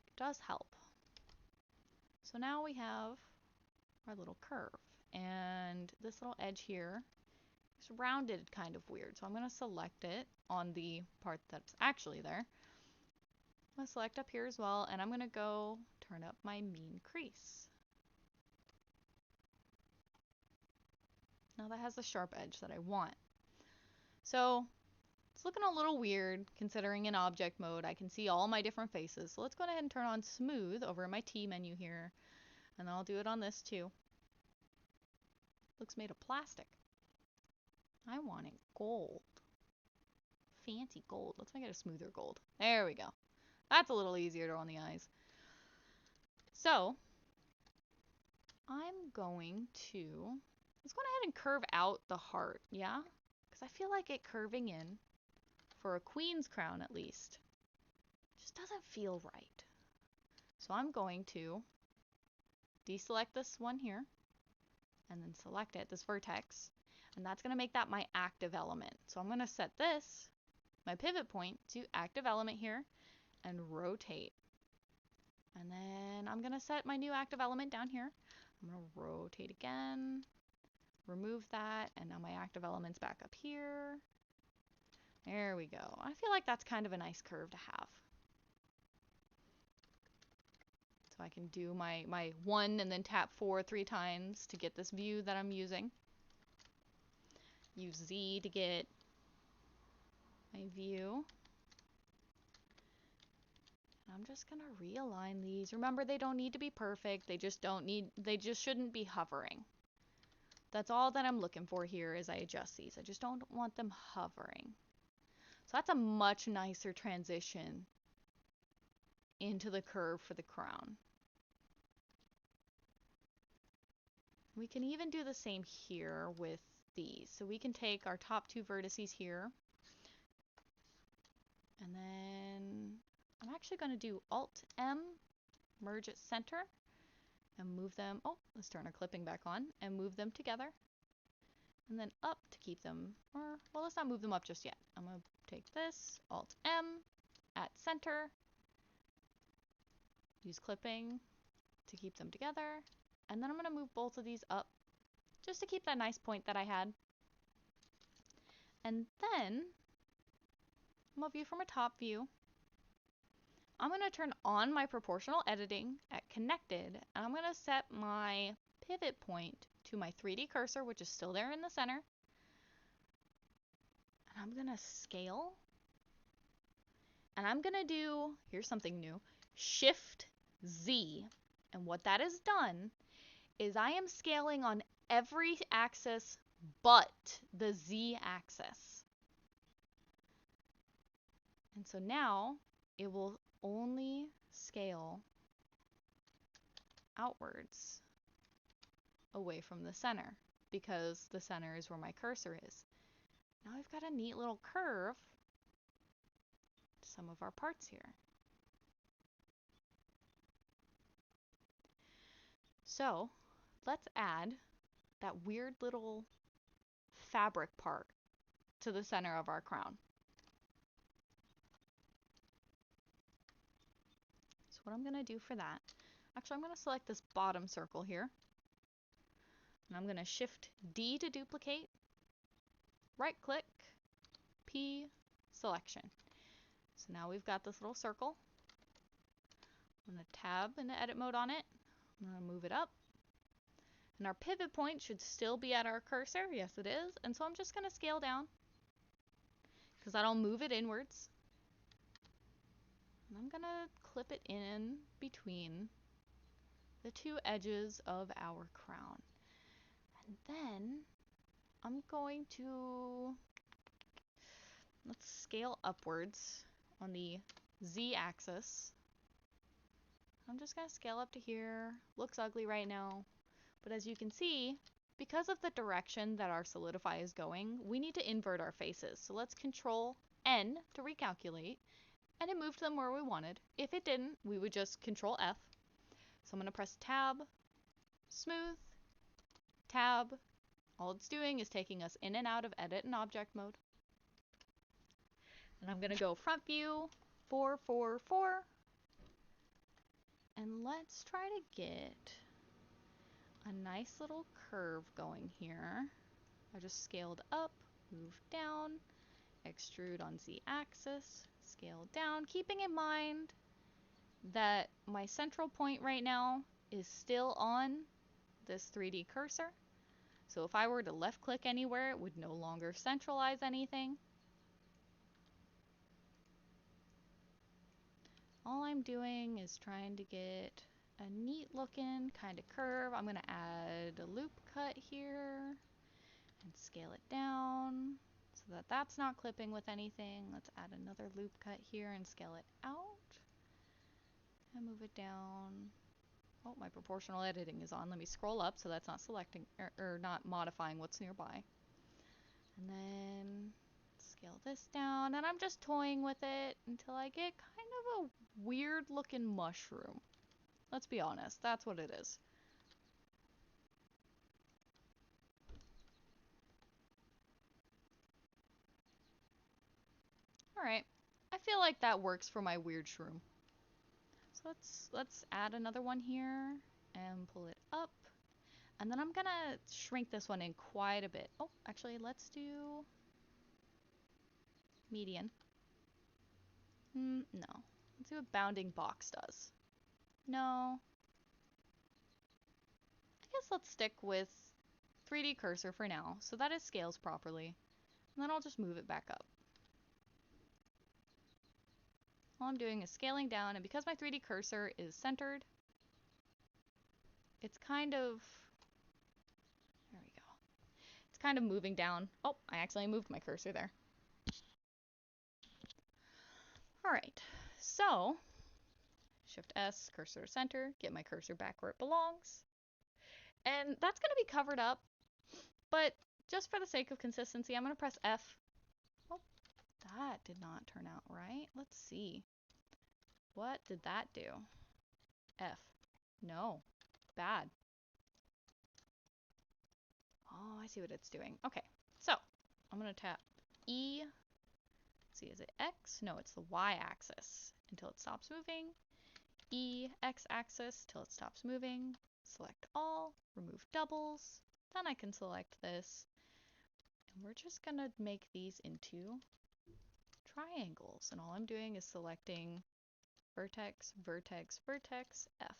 It does help. So now we have our little curve, and this little edge here is rounded kind of weird. So I'm going to select it on the part that's actually there. I'm going to select up here as well, and I'm going to go turn up my mean crease. Now that has the sharp edge that I want. So it's looking a little weird considering in object mode I can see all my different faces. So let's go ahead and turn on smooth over in my T menu here, and then I'll do it on this too. Looks made of plastic. I want it gold. Fancy gold. Let's make it a smoother gold. There we go. That's a little easier to on the eyes. So I'm going to, let's go ahead and curve out the heart, yeah? Because I feel like it curving in, for a queen's crown at least, just doesn't feel right. So I'm going to deselect this one here, and then select it, this vertex, and that's going to make that my active element. So I'm going to set this, my pivot point, to active element here, and rotate. And then I'm going to set my new active element down here. I'm going to rotate again, remove that, and now my active element's back up here. There we go. I feel like that's kind of a nice curve to have. So I can do my 1 and then tap 4 3 times to get this view that I'm using. Use Z to get my view. I'm just gonna realign these. Remember, they don't need to be perfect. They just shouldn't be hovering. That's all that I'm looking for here as I adjust these. I just don't want them hovering. So that's a much nicer transition into the curve for the crown. We can even do the same here with these. So we can take our top 2 vertices here, and then I'm actually going to do Alt-M, merge at center, and move them, oh, let's turn our clipping back on, and move them together, and then up to keep them, or, well, let's not move them up just yet. I'm going to take this, Alt-M, at center, use clipping to keep them together, and then I'm going to move both of these up, just to keep that nice point that I had. And then, I'm going to view from a top view. I'm going to turn on my proportional editing at connected, and I'm going to set my pivot point to my 3D cursor, which is still there in the center. And I'm going to scale. And I'm going to do, here's something new, Shift Z. And what that has done is I am scaling on every axis but the Z axis. And so now it will only scale outwards away from the center because the center is where my cursor is. Now I've got a neat little curve to some of our parts here. So let's add that weird little fabric part to the center of our crown. So what I'm going to do for that, actually I'm going to select this bottom circle here, and I'm going to Shift D to duplicate, right click, P, selection. So now we've got this little circle. I'm going to tab in the edit mode on it. I'm going to move it up. And our pivot point should still be at our cursor. Yes, it is. And so I'm just going to scale down because that'll move it inwards. And I'm going to clip it in between the 2 edges of our crown. And then I'm going to, let's scale upwards on the Z axis. I'm just going to scale up to here. Looks ugly right now. But as you can see, because of the direction that our solidify is going, we need to invert our faces. So let's Control N to recalculate, and it moved them where we wanted. If it didn't, we would just Control F. So I'm going to press Tab, Smooth, Tab, All it's doing is taking us in and out of edit and object mode. And I'm gonna go front view, 4, 4, 4. And let's try to get a nice little curve going here. I just scaled up, moved down, extrude on Z-axis, scale down, keeping in mind that my central point right now is still on this 3D cursor. So if I were to left click anywhere, it would no longer centralize anything. All I'm doing is trying to get a neat looking kind of curve. I'm going to add a loop cut here and scale it down so that that's not clipping with anything. Let's add another loop cut here and scale it out and move it down. Oh, my proportional editing is on. Let me scroll up so that's not selecting or not modifying what's nearby. And then scale this down, and I'm just toying with it until I get kind of a weird looking mushroom. Let's be honest, that's what it is. Alright, I feel like that works for my weird shroom. So let's add another one here and pull it up. And then I'm gonna shrink this one in quite a bit. Oh, actually, let's do median. No. Let's see what bounding box does. No. I guess let's stick with 3D cursor for now, so that it scales properly. And then I'll just move it back up. All I'm doing is scaling down, and because my 3D cursor is centered, it's kind of... There we go. It's kind of moving down. Oh, I accidentally moved my cursor there. Alright, so Shift S, cursor center, get my cursor back where it belongs. And that's going to be covered up, but just for the sake of consistency, I'm going to press F. Oh, that did not turn out right. Let's see. What did that do? F. No. Bad. Oh, I see what it's doing. Okay, so I'm going to tap E. Let's see, is it X? No, it's the Y axis until it stops moving. E, X axis till it stops moving. Select all, remove doubles. Then I can select this. And we're just going to make these into triangles. And all I'm doing is selecting vertex, vertex, vertex, F.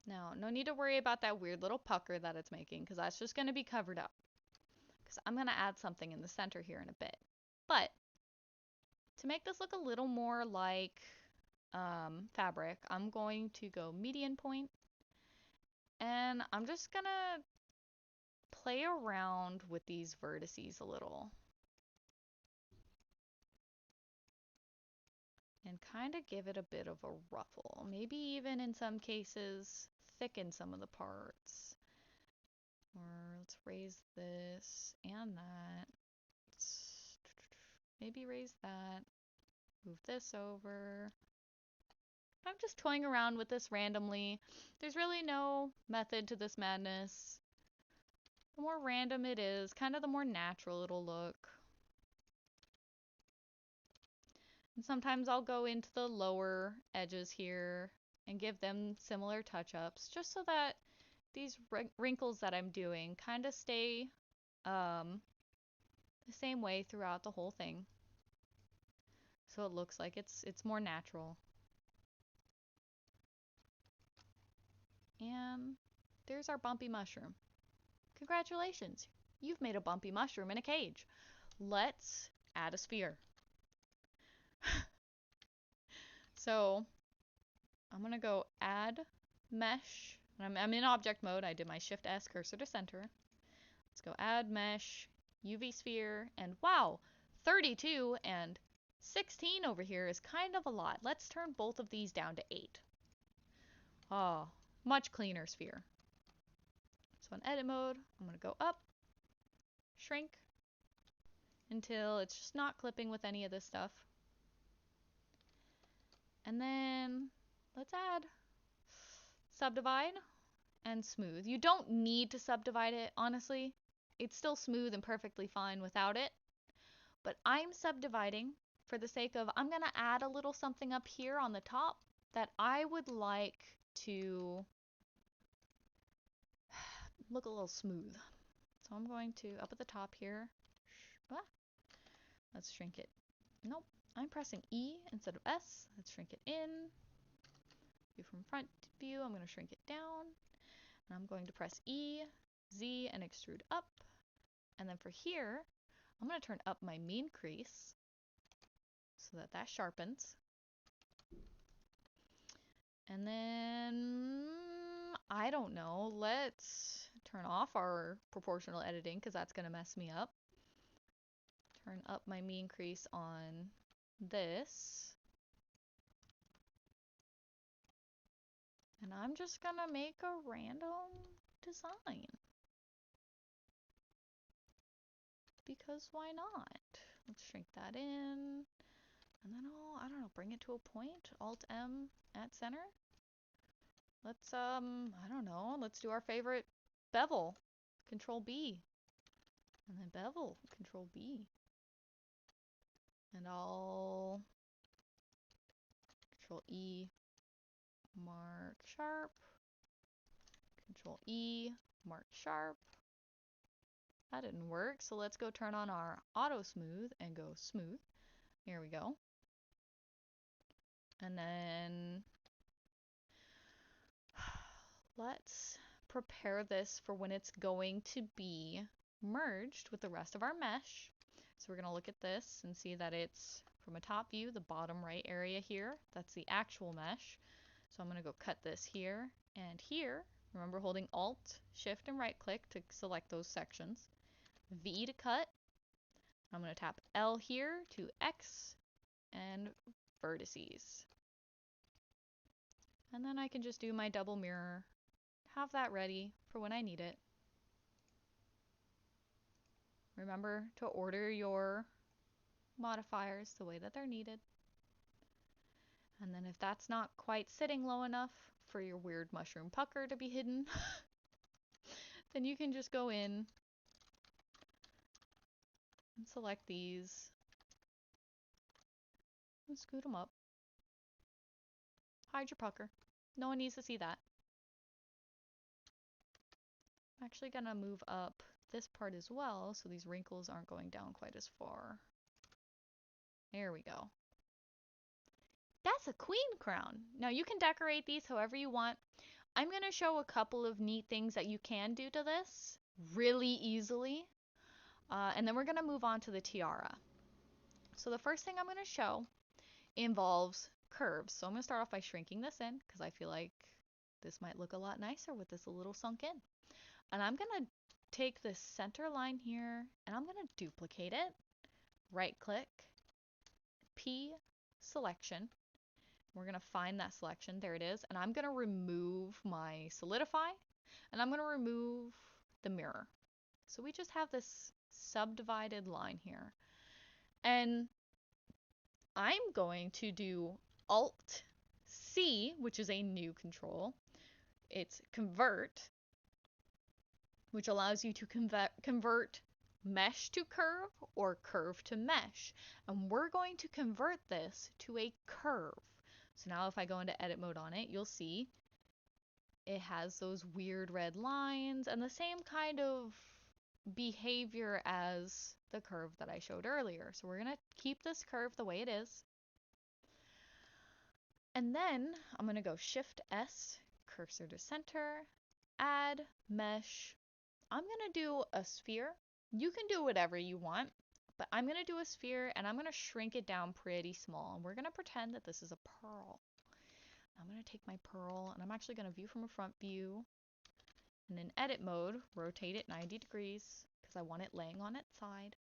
Now, no need to worry about that weird little pucker that it's making, because that's just going to be covered up. Because I'm going to add something in the center here in a bit. But to make this look a little more like fabric, I'm going to go median point, and I'm just going to play around with these vertices a little. And kind of give it a bit of a ruffle. Maybe even in some cases thicken some of the parts. Or let's raise this and that. Maybe raise that. Move this over. I'm just toying around with this randomly. There's really no method to this madness. The more random it is, kind of the more natural it'll look. And sometimes I'll go into the lower edges here and give them similar touch-ups, just so that these wrinkles that I'm doing kind of stay the same way throughout the whole thing. So it looks like it's more natural. And there's our bumpy mushroom. Congratulations! You've made a bumpy mushroom in a cage. Let's add a sphere. So I'm gonna go add mesh. I'm in object mode. I did my Shift S cursor to center. Let's go add mesh, UV sphere, and wow, 32 and 16 over here is kind of a lot. Let's turn both of these down to 8. Oh, much cleaner sphere. So in edit mode, I'm gonna go up, shrink, until it's just not clipping with any of this stuff. And then let's add subdivide and smooth. You don't need to subdivide it, honestly. It's still smooth and perfectly fine without it. But I'm subdividing for the sake of, I'm going to add a little something up here on the top that I would like to look a little smooth. So I'm going to, up at the top here, let's shrink it. Nope, I'm pressing E instead of S. Let's shrink it in. View from front view, I'm going to shrink it down. And I'm going to press E, Z, and extrude up. And then for here, I'm going to turn up my mean crease so that that sharpens. And then, I don't know, let's turn off our proportional editing because that's going to mess me up. Turn up my mean crease on this. And I'm just going to make a random design. Because why not? Let's shrink that in. And then I don't know, bring it to a point. Alt-M at center. Let's, I don't know, let's do our favorite bevel. Control-B. And then bevel. Control-B. And I'll Control-E, mark sharp. Control-E, mark sharp. That didn't work, so let's go turn on our auto smooth and go smooth. Here we go. And then let's prepare this for when it's going to be merged with the rest of our mesh. So we're going to look at this and see that it's from a top view, the bottom right area here. That's the actual mesh. So I'm going to go cut this here and here. Remember holding Alt, Shift, and right click to select those sections. V to cut. I'm going to tap L here to X and vertices. And then I can just do my double mirror, have that ready for when I need it. Remember to order your modifiers the way that they're needed. And then if that's not quite sitting low enough for your weird mushroom pucker to be hidden, then you can just go in and select these and scoot them up. Hide your pucker. No one needs to see that. I'm actually gonna move up this part as well so these wrinkles aren't going down quite as far. There we go. That's a queen crown. Now you can decorate these however you want. I'm going to show a couple of neat things that you can do to this really easily. And then we're going to move on to the tiara. So the first thing I'm going to show involves curves. So I'm going to start off by shrinking this in because I feel like this might look a lot nicer with this a little sunk in. And I'm going to take this center line here and I'm going to duplicate it. Right click, P, selection. We're going to find that selection. There it is. And I'm going to remove my solidify and I'm going to remove the mirror. So we just have this subdivided line here. And I'm going to do Alt C, which is a new control. It's convert, which allows you to convert mesh to curve or curve to mesh. And we're going to convert this to a curve. So now if I go into edit mode on it, you'll see it has those weird red lines and the same kind of behavior as the curve that I showed earlier. So we're going to keep this curve the way it is. And then I'm going to go Shift S, cursor to center, add mesh. I'm going to do a sphere. You can do whatever you want, but I'm going to do a sphere and I'm going to shrink it down pretty small. And we're going to pretend that this is a pearl. I'm going to take my pearl and I'm actually going to view from a front view. And in edit mode, rotate it 90 degrees because I want it laying on its side.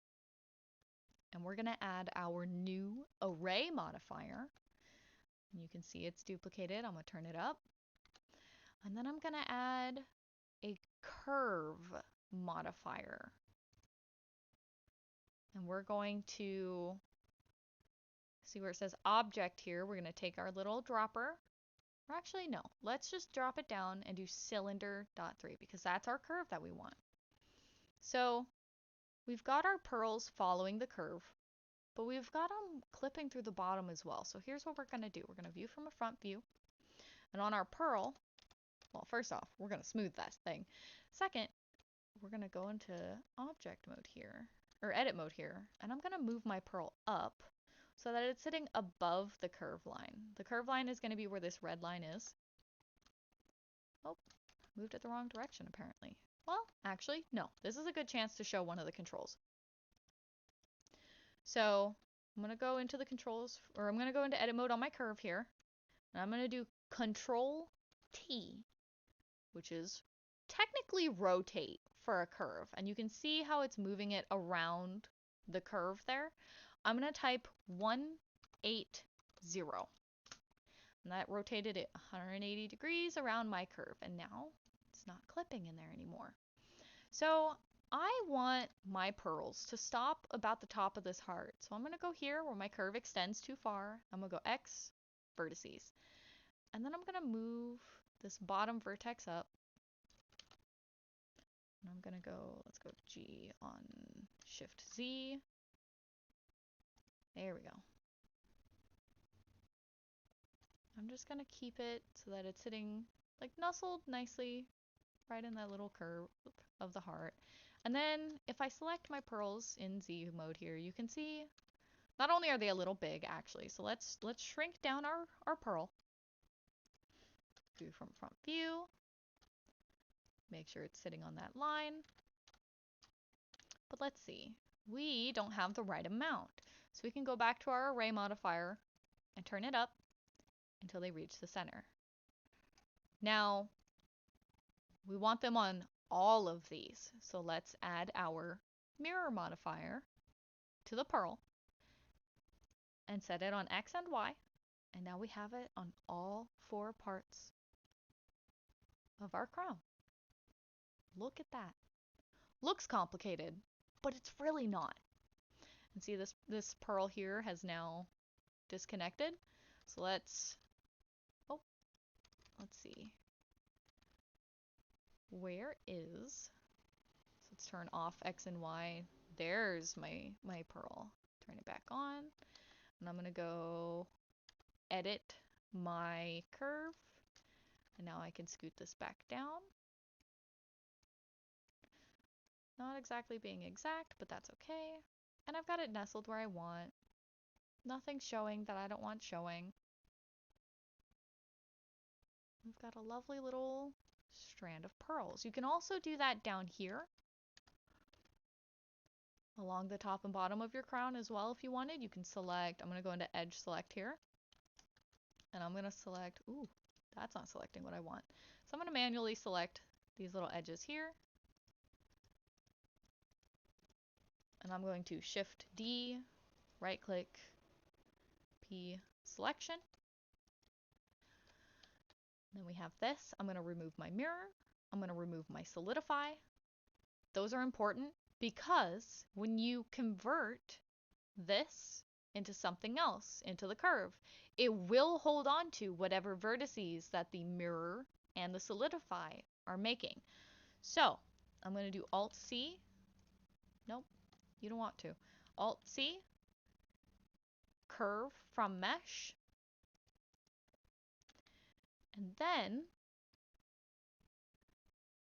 And we're going to add our new array modifier. And you can see it's duplicated. I'm going to turn it up. And then I'm going to add a curve modifier. And we're going to See where it says object here, we're going to take our little dropper. Or actually, no. Let's just drop it down and do cylinder.3 because that's our curve that we want. So we've got our pearls following the curve, but we've got them clipping through the bottom as well. So here's what we're going to do. We're going to view from a front view. And on our pearl, well, first off, we're going to smooth that thing. Second, we're going to go into object mode here, or edit mode here, and I'm going to move my pearl up so that it's sitting above the curve line. The curve line is going to be where this red line is. Oh, moved it the wrong direction apparently. Well, actually, no. This is a good chance to show one of the controls. So I'm going to go into the controls, or I'm going to go into edit mode on my curve here, and I'm going to do Control T, which is technically rotate for a curve. And you can see how it's moving it around the curve there. I'm going to type 180. And that rotated it 180 degrees around my curve. And now it's not clipping in there anymore. So I want my pearls to stop about the top of this heart. So I'm going to go here where my curve extends too far. I'm going to go X, vertices. And then I'm going to move this bottom vertex up. And I'm going to go, let's go G on Shift Z. There we go. I'm just going to keep it so that it's sitting like nestled nicely right in that little curve of the heart. And then if I select my pearls in Z mode here, you can see not only are they a little big actually, so let's shrink down our pearl. View from front view. Make sure it's sitting on that line. But let's see. We don't have the right amount. So we can go back to our array modifier and turn it up until they reach the center. Now, we want them on all of these. So let's add our mirror modifier to the pearl and set it on X and Y. And now we have it on all 4 parts of our crown. Look at that. Looks complicated, but it's really not. And see this pearl here has now disconnected. So let's see. Where is, so let's turn off X and Y. There's my pearl. Turn it back on. And I'm gonna go edit my curve. And now I can scoot this back down. Not exactly being exact, but that's okay. And I've got it nestled where I want. Nothing showing that I don't want showing. We've got a lovely little strand of pearls. You can also do that down here along the top and bottom of your crown as well if you wanted. You can select, I'm going to go into edge select here. And I'm going to select, ooh, that's not selecting what I want. So I'm going to manually select these little edges here. And I'm going to Shift D, right click, P selection. Then we have this. I'm going to remove my mirror. I'm going to remove my solidify. Those are important because when you convert this into something else, into the curve, it will hold on to whatever vertices that the mirror and the solidify are making. So I'm going to do Alt C. Nope, you don't want to. Alt C, curve from mesh. And then,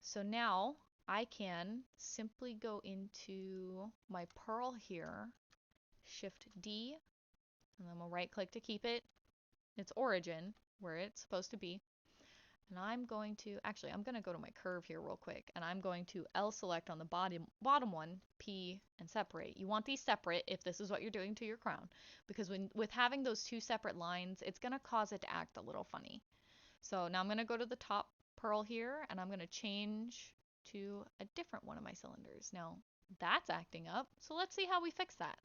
so now I can simply go into my pearl here, Shift D, and then we'll right click to keep it its origin where it's supposed to be. And I'm going to, actually, I'm going to go to my curve here real quick, and I'm going to L select on the bottom one, P, and separate. You want these separate if this is what you're doing to your crown, because with having those 2 separate lines, it's going to cause it to act a little funny. So now I'm going to go to the top pearl here, and I'm going to change to a different one of my cylinders. Now, that's acting up, so let's see how we fix that.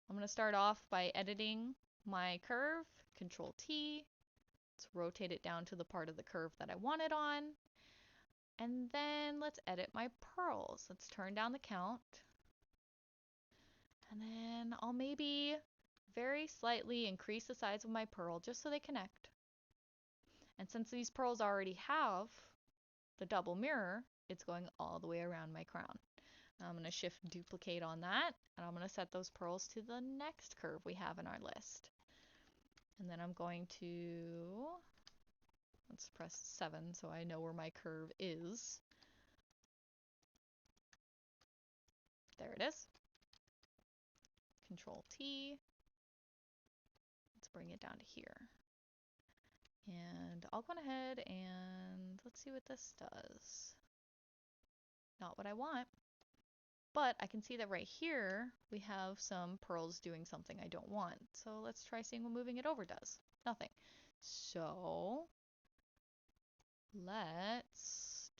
I'm going to start off by editing my curve, Control T. Let's rotate it down to the part of the curve that I want it on. And then let's edit my pearls. Let's turn down the count. And then I'll maybe very slightly increase the size of my pearl just so they connect. And since these pearls already have the double mirror, it's going all the way around my crown. I'm going to shift duplicate on that, and I'm going to set those pearls to the next curve we have in our list. And then I'm going to, let's press 7 so I know where my curve is. There it is. Control T. Let's bring it down to here. And I'll go ahead and let's see what this does. Not what I want. But I can see that right here we have some pearls doing something I don't want. So let's try seeing what moving it over does. Nothing. So let's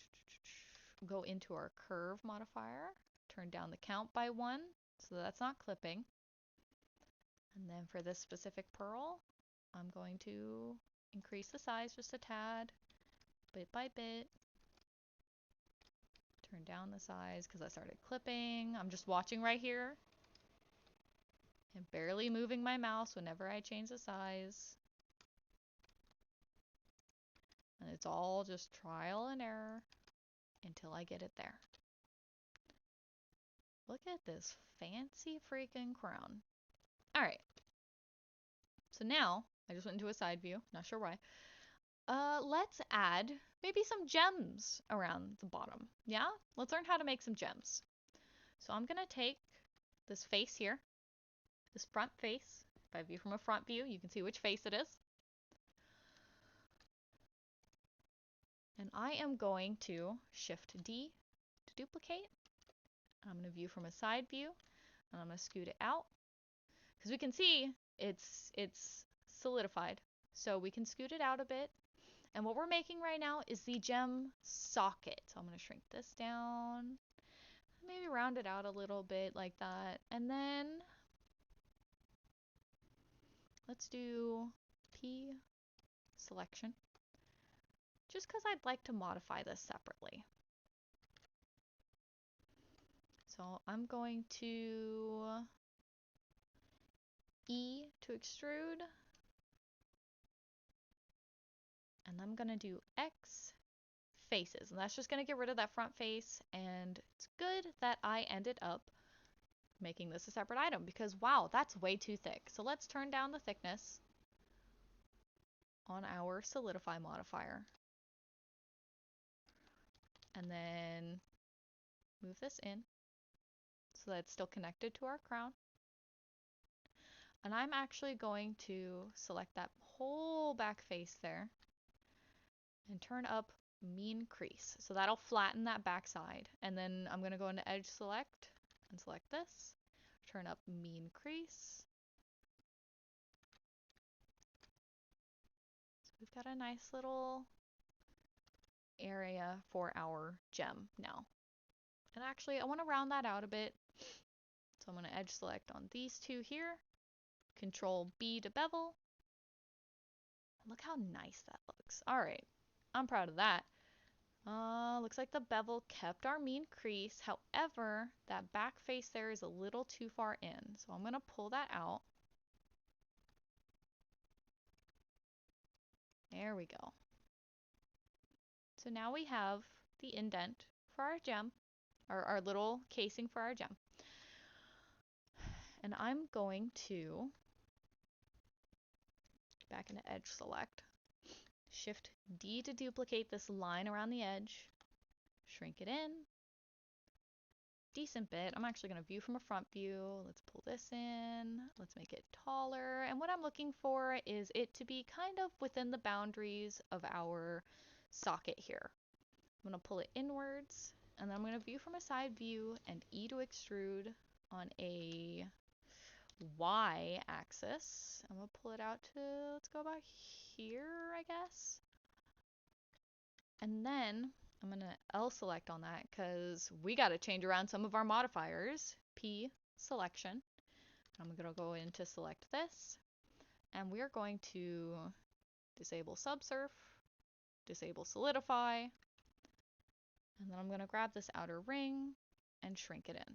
go into our curve modifier, turn down the count by 1 so that's not clipping. And then for this specific pearl, I'm going to increase the size just a tad, bit by bit. Turn down the size because I started clipping. I'm just watching right here and barely moving my mouse whenever I change the size. And it's all just trial and error until I get it there. Look at this fancy freaking crown. All right. So now I just went into a side view, not sure why. Let's add maybe some gems around the bottom. Yeah, let's learn how to make some gems. So I'm gonna take this face here, this front face. If I view from a front view, you can see which face it is. And I am going to Shift D to duplicate. I'm gonna view from a side view, and I'm gonna scoot it out. Because we can see it's solidified. So we can scoot it out a bit. And what we're making right now is the gem socket. So I'm going to shrink this down, maybe round it out a little bit like that. And then let's do P selection, just because I'd like to modify this separately. So I'm going to E to extrude. And I'm going to do X faces. And that's just going to get rid of that front face. And it's good that I ended up making this a separate item because, wow, that's way too thick. So let's turn down the thickness on our solidify modifier. And then move this in so that it's still connected to our crown. And I'm actually going to select that whole back face there and turn up mean crease. So that'll flatten that back side. And then I'm going to go into edge select and select this. Turn up mean crease. So we've got a nice little area for our gem now. And actually I want to round that out a bit. So I'm going to edge select on these two here. Control B to bevel. Look how nice that looks. All right, I'm proud of that. Looks like the bevel kept our mean crease. However, that back face there is a little too far in. So I'm going to pull that out. There we go. So now we have the indent for our gem, or our little casing for our gem. And I'm going to, back into edge select, Shift D to duplicate this line around the edge, shrink it in, decent bit. I'm actually going to view from a front view. Let's pull this in, let's make it taller. And what I'm looking for is it to be kind of within the boundaries of our socket here. I'm going to pull it inwards, and then I'm going to view from a side view and E to extrude on a Y axis. I'm going to pull it out to, let's go about here, I guess. And then I'm going to L select on that because we got to change around some of our modifiers. P selection. I'm going to go in to select this. And we're going to disable subsurf, disable solidify. And then I'm going to grab this outer ring and shrink it in.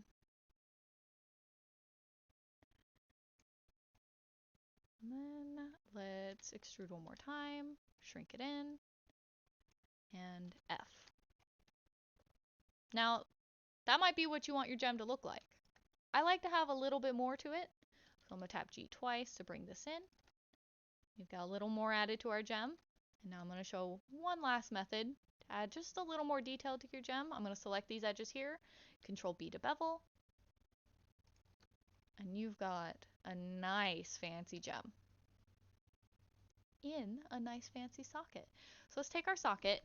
And then let's extrude one more time, shrink it in, and F. Now, that might be what you want your gem to look like. I like to have a little bit more to it, so I'm going to tap G twice to bring this in. We've got a little more added to our gem, and now I'm going to show one last method to add just a little more detail to your gem. I'm going to select these edges here, Control B to bevel, and you've got a nice fancy gem in a nice fancy socket. So let's take our socket,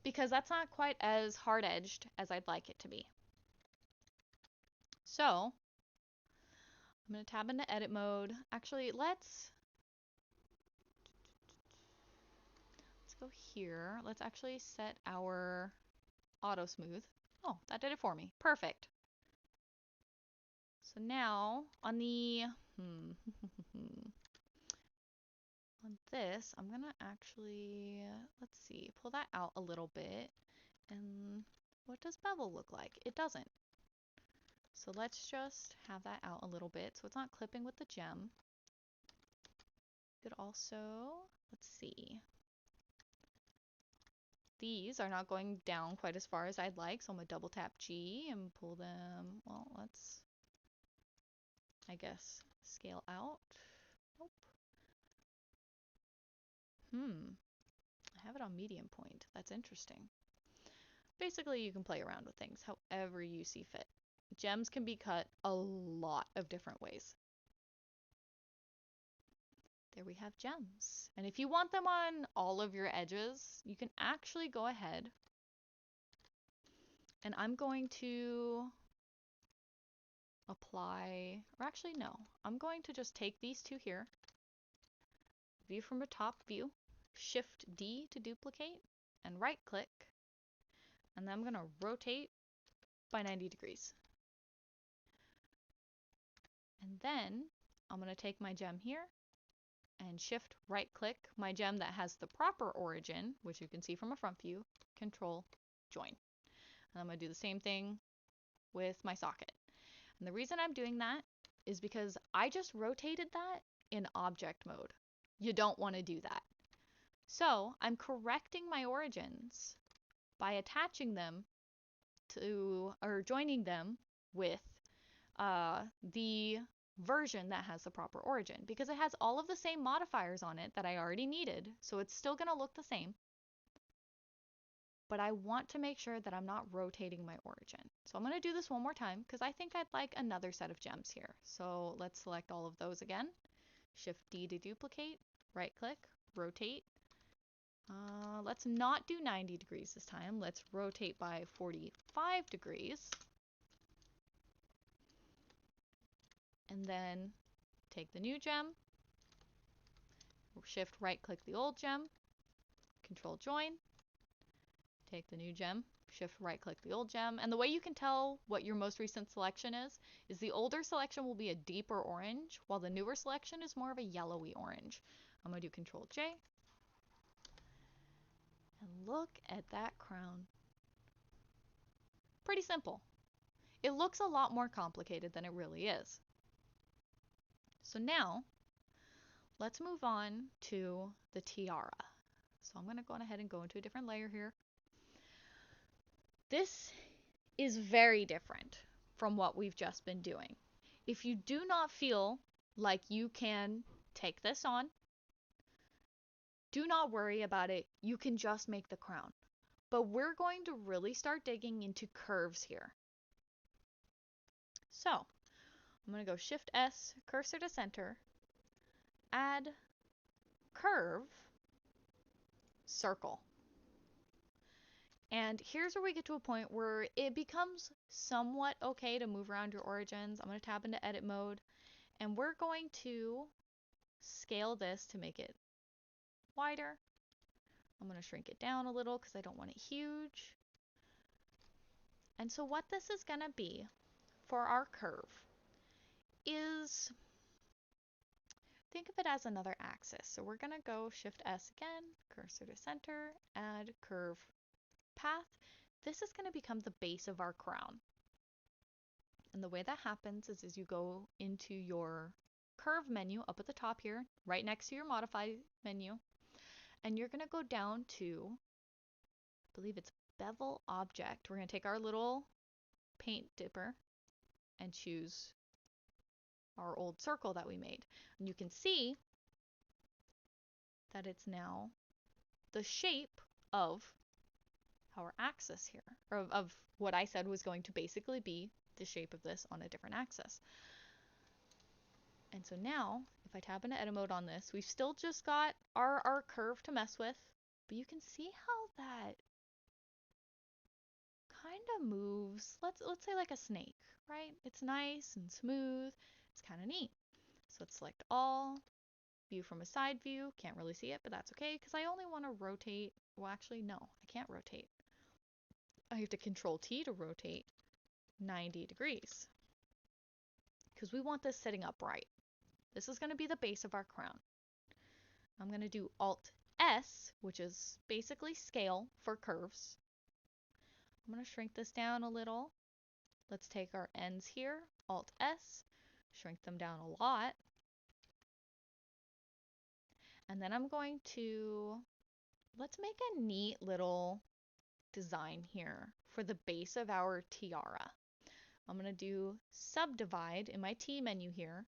because that's not quite as hard-edged as I'd like it to be. So I'm going to tab into edit mode. Actually, let's go here. Let's actually set our auto smooth. Oh, that did it for me. Perfect. So now on the on this, I'm gonna actually, let's see, pull that out a little bit. And what does bevel look like? It doesn't. So let's just have that out a little bit so it's not clipping with the gem. Could also, let's see. These are not going down quite as far as I'd like, so I'm gonna double tap G and pull them, well, let's, I guess, scale out. Nope. I have it on medium point. That's interesting. Basically, you can play around with things however you see fit. Gems can be cut a lot of different ways. There we have gems. And if you want them on all of your edges, you can actually go ahead and I'm going to apply, or actually no, I'm going to just take these two here, view from a top view, Shift D to duplicate, and right click, and then I'm going to rotate by 90 degrees. And then I'm going to take my gem here and shift right click my gem that has the proper origin, which you can see from a front view, Control Join. And I'm going to do the same thing with my socket. And the reason I'm doing that is because I just rotated that in object mode. You don't want to do that. So I'm correcting my origins by attaching them to, or joining them with the version that has the proper origin, because it has all of the same modifiers on it that I already needed, so it's still going to look the same. But I want to make sure that I'm not rotating my origin. So I'm going to do this one more time because I think I'd like another set of gems here. So let's select all of those again. Shift D to duplicate, right click, rotate. Let's not do 90 degrees this time. Let's rotate by 45 degrees. And then take the new gem, shift right click the old gem, Control Join, take the new gem, shift right click the old gem, and the way you can tell what your most recent selection is the older selection will be a deeper orange, while the newer selection is more of a yellowy orange. I'm going to do Control J, and look at that crown. Pretty simple. It looks a lot more complicated than it really is. So now, let's move on to the tiara. So I'm going to go ahead and go into a different layer here. This is very different from what we've just been doing. If you do not feel like you can take this on, do not worry about it. You can just make the crown. But we're going to really start digging into curves here. So I'm going to go Shift S, cursor to center, add curve, circle. And here's where we get to a point where it becomes somewhat okay to move around your origins. I'm going to tab into edit mode, and we're going to scale this to make it wider. I'm going to shrink it down a little because I don't want it huge. And so what this is going to be for our curve is, think of it as another axis. So we're going to go Shift S again, cursor to center, add curve path. This is going to become the base of our crown. And the way that happens is as you go into your curve menu up at the top here, right next to your modify menu. And you're going to go down to, I believe it's bevel object. We're going to take our little paint dipper and choose our old circle that we made. And you can see that it's now the shape of our axis here, or of what I said was going to basically be the shape of this on a different axis. And so now, if I tap into edit mode on this, we've still just got our curve to mess with, but you can see how that kind of moves, let's say like a snake, right? It's nice and smooth, it's kind of neat. So let's select all, view from a side view, can't really see it, but that's okay, because I only want to rotate, well actually no, I can't rotate. I have to Control T to rotate 90 degrees, because we want this sitting upright. This is going to be the base of our crown. I'm going to do Alt S, which is basically scale for curves. I'm going to shrink this down a little. Let's take our ends here, Alt S, shrink them down a lot. And then I'm going to, let's make a neat little design here for the base of our tiara. I'm going to do subdivide in my T menu here.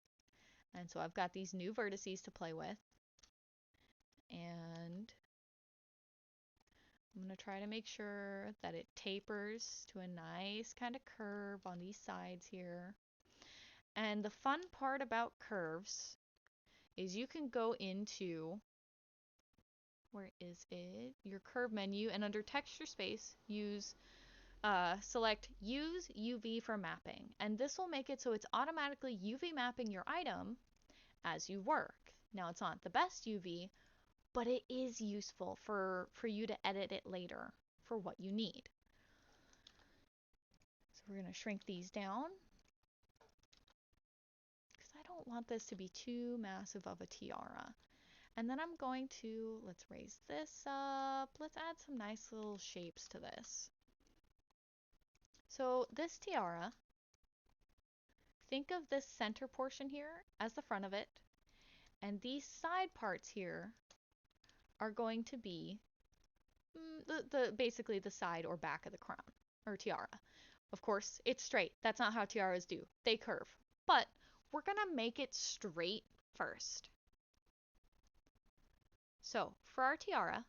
And so I've got these new vertices to play with. And I'm going to try to make sure that it tapers to a nice kind of curve on these sides here. And the fun part about curves is you can go into, where is it? Your curve menu, and under texture space, select use UV for mapping. And this will make it so it's automatically UV mapping your item as you work. Now it's not the best UV, but it is useful for you to edit it later for what you need. So we're going to shrink these down, because I don't want this to be too massive of a tiara. And then I'm going to, let's raise this up. Let's add some nice little shapes to this. So this tiara, think of this center portion here as the front of it. And these side parts here are going to be basically the side or back of the crown or tiara. Of course, it's straight. That's not how tiaras do. They curve. But we're going to make it straight first. So for our tiara,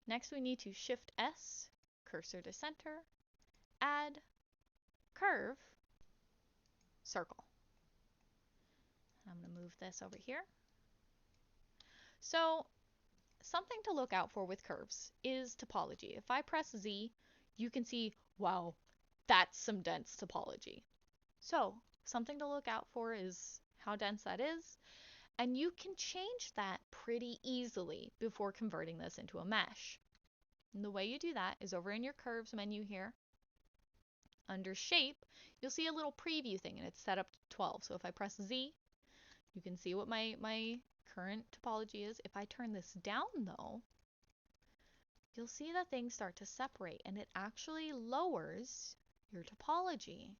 next we need to Shift S, cursor to center, add, curve, circle. I'm going to move this over here. So something to look out for with curves is topology. If I press Z, you can see, wow, that's some dense topology. So something to look out for is how dense that is. And you can change that pretty easily before converting this into a mesh. And the way you do that is over in your curves menu here. Under shape, you'll see a little preview thing, and it's set up to 12. So if I press Z, you can see what my current topology is. If I turn this down though, you'll see that things start to separate, and it actually lowers your topology.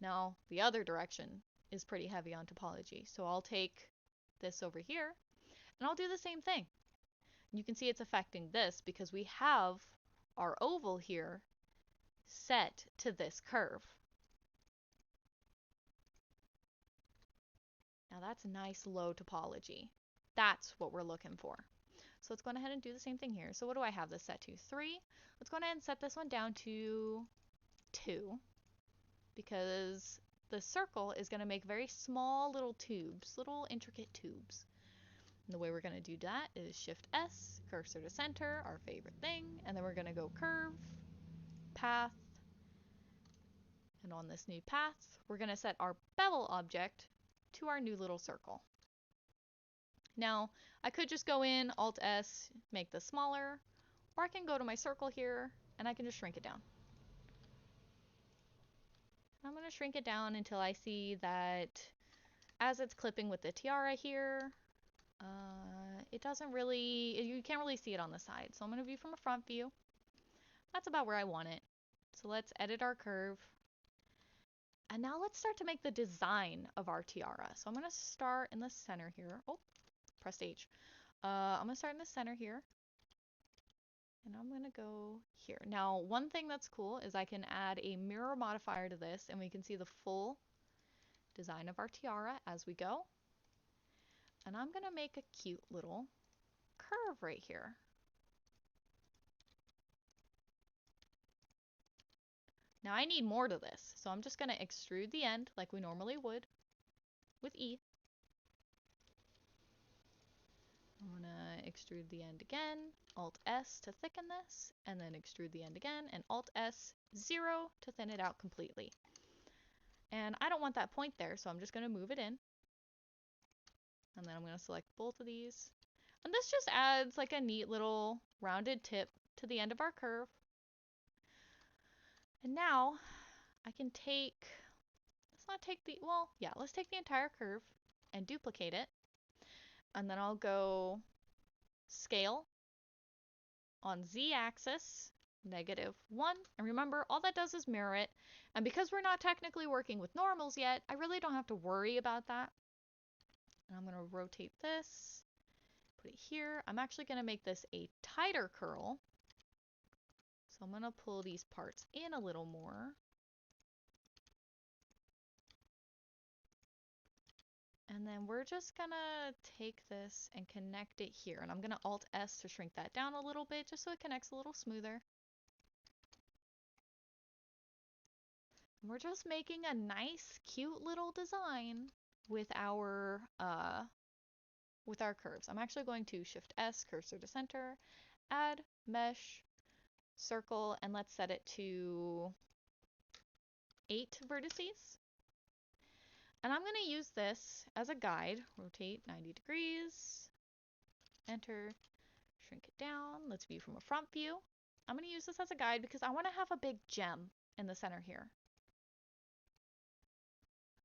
Now, the other direction is pretty heavy on topology. So I'll take this over here, and I'll do the same thing. You can see it's affecting this because we have our oval here set to this curve. Now that's nice low topology. That's what we're looking for. So let's go ahead and do the same thing here. So what do I have this set to? 3. Let's go ahead and set this one down to 2, because the circle is going to make very small little tubes, little intricate tubes. And the way we're going to do that is Shift S, cursor to center, our favorite thing, and then we're going to go curve, path, and on this new path, we're going to set our bevel object to our new little circle. Now, I could just go in, Alt S, make this smaller, or I can go to my circle here, and I can just shrink it down. I'm going to shrink it down until I see that as it's clipping with the tiara here, it doesn't really, you can't really see it on the side. So I'm going to view from a front view. That's about where I want it. So let's edit our curve. And now let's start to make the design of our tiara. So I'm going to start in the center here. Oh, pressed H. I'm going to start in the center here. And I'm going to go here. Now, one thing that's cool is I can add a mirror modifier to this, and we can see the full design of our tiara as we go. And I'm going to make a cute little curve right here. Now I need more to this, so I'm just going to extrude the end like we normally would with E. I'm going to extrude the end again, Alt S to thicken this, and then extrude the end again, and Alt S 0 to thin it out completely. And I don't want that point there, so I'm just going to move it in. And then I'm going to select both of these. And this just adds like a neat little rounded tip to the end of our curve. And now I can take, let's take the entire curve and duplicate it. And then I'll go scale on Z-axis, -1. And remember, all that does is mirror it. And because we're not technically working with normals yet, I really don't have to worry about that. And I'm going to rotate this, put it here. I'm actually going to make this a tighter curl. So I'm going to pull these parts in a little more. And then we're just going to take this and connect it here. And I'm going to Alt S to shrink that down a little bit just so it connects a little smoother. And we're just making a nice, cute little design with our curves. I'm actually going to Shift S, cursor to center, add mesh, circle, and let's set it to 8 vertices. And I'm going to use this as a guide. Rotate 90 degrees, enter, shrink it down. Let's view from a front view. I'm going to use this as a guide because I want to have a big gem in the center here.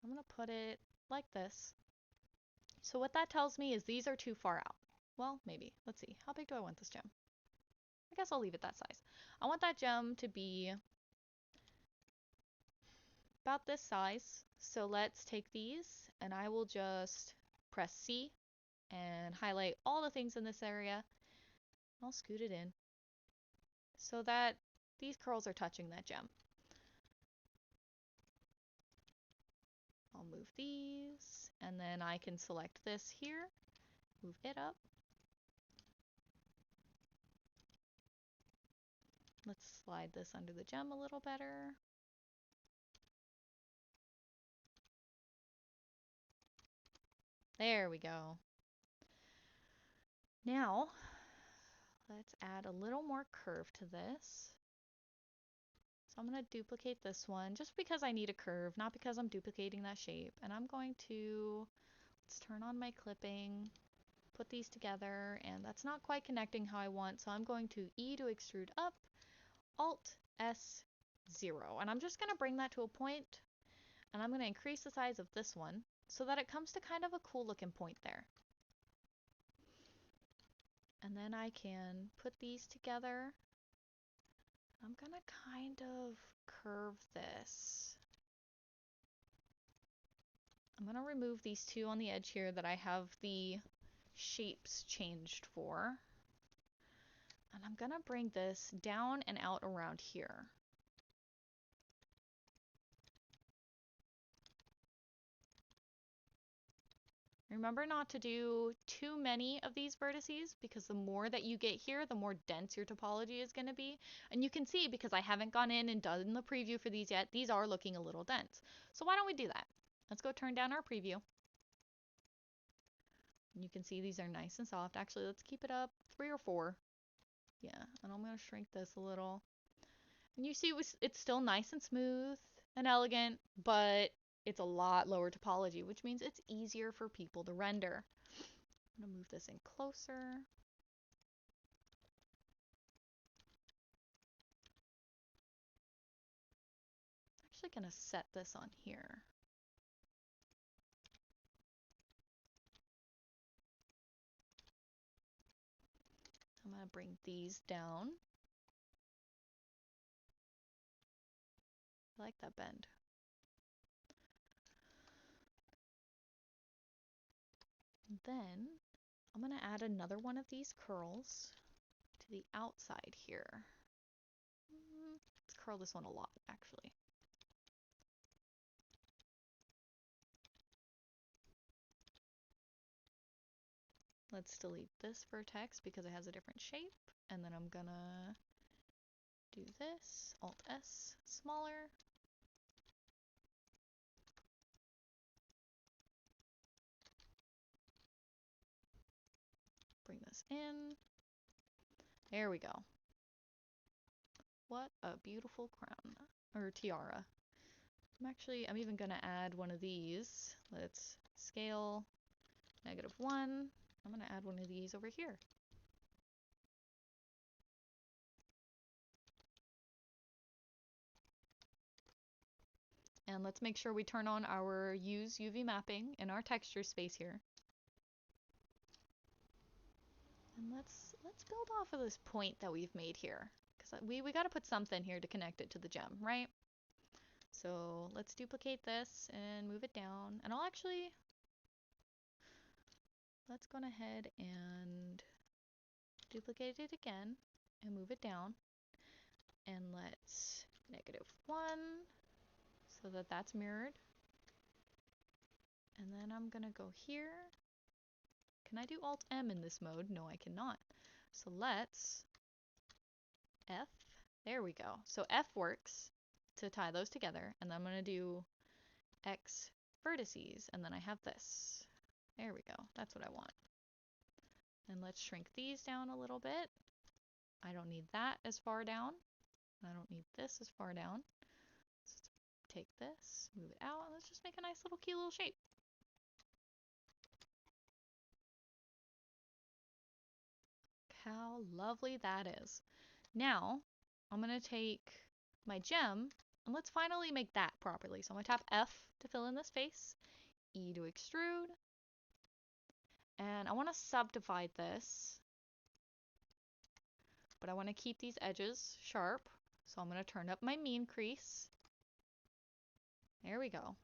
I'm going to put it like this. So what that tells me is these are too far out. Well, maybe. Let's see. How big do I want this gem? I guess I'll leave it that size. I want that gem to be about this size. So let's take these and I will just press C and highlight all the things in this area. I'll scoot it in so that these curls are touching that gem. I'll move these and then I can select this here, move it up. Let's slide this under the gem a little better. There we go. Now, let's add a little more curve to this. So I'm going to duplicate this one just because I need a curve, not because I'm duplicating that shape. And I'm going to, let's turn on my clipping, put these together, and that's not quite connecting how I want. So I'm going to E to extrude up, Alt S 0. And I'm just going to bring that to a point, and I'm going to increase the size of this one so that it comes to kind of a cool looking point there. And then I can put these together. I'm gonna kind of curve this. I'm gonna remove these two on the edge here that I have the shapes changed for. And I'm gonna bring this down and out around here. Remember not to do too many of these vertices because the more that you get here, the more dense your topology is going to be. And you can see, because I haven't gone in and done the preview for these yet, these are looking a little dense. So why don't we do that? Let's go turn down our preview. And you can see these are nice and soft. Actually, let's keep it up 3 or 4. Yeah, and I'm going to shrink this a little. And you see it's still nice and smooth and elegant, but it's a lot lower topology, which means it's easier for people to render. I'm going to move this in closer. I'm actually going to set this on here. I'm going to bring these down. I like that bend. Then I'm going to add another one of these curls to the outside here. Let's curl this one a lot, actually. Let's delete this vertex because it has a different shape. And then I'm gonna do this, Alt S, smaller. Bring this in. There we go. What a beautiful crown, or tiara. I'm even gonna add one of these. Let's scale -1. I'm gonna add one of these over here. And let's make sure we turn on our use UV mapping in our texture space here. And let's build off of this point that we've made here, because we got to put something here to connect it to the gem, right? So let's duplicate this and move it down. And let's go ahead and duplicate it again and move it down. And let's -1 so that that's mirrored. And then I'm gonna go here. Can I do Alt M in this mode? No, I cannot. So let's F. There we go. So F works to tie those together. And then I'm gonna do X vertices. And then I have this. There we go. That's what I want. And let's shrink these down a little bit. I don't need that as far down. I don't need this as far down. Let's take this, move it out, and let's just make a nice little cute little shape. How lovely that is. Now, I'm going to take my gem, and let's finally make that properly. So I'm going to tap F to fill in this face, E to extrude, and I want to subdivide this, but I want to keep these edges sharp. So I'm going to turn up my mean crease. There we go.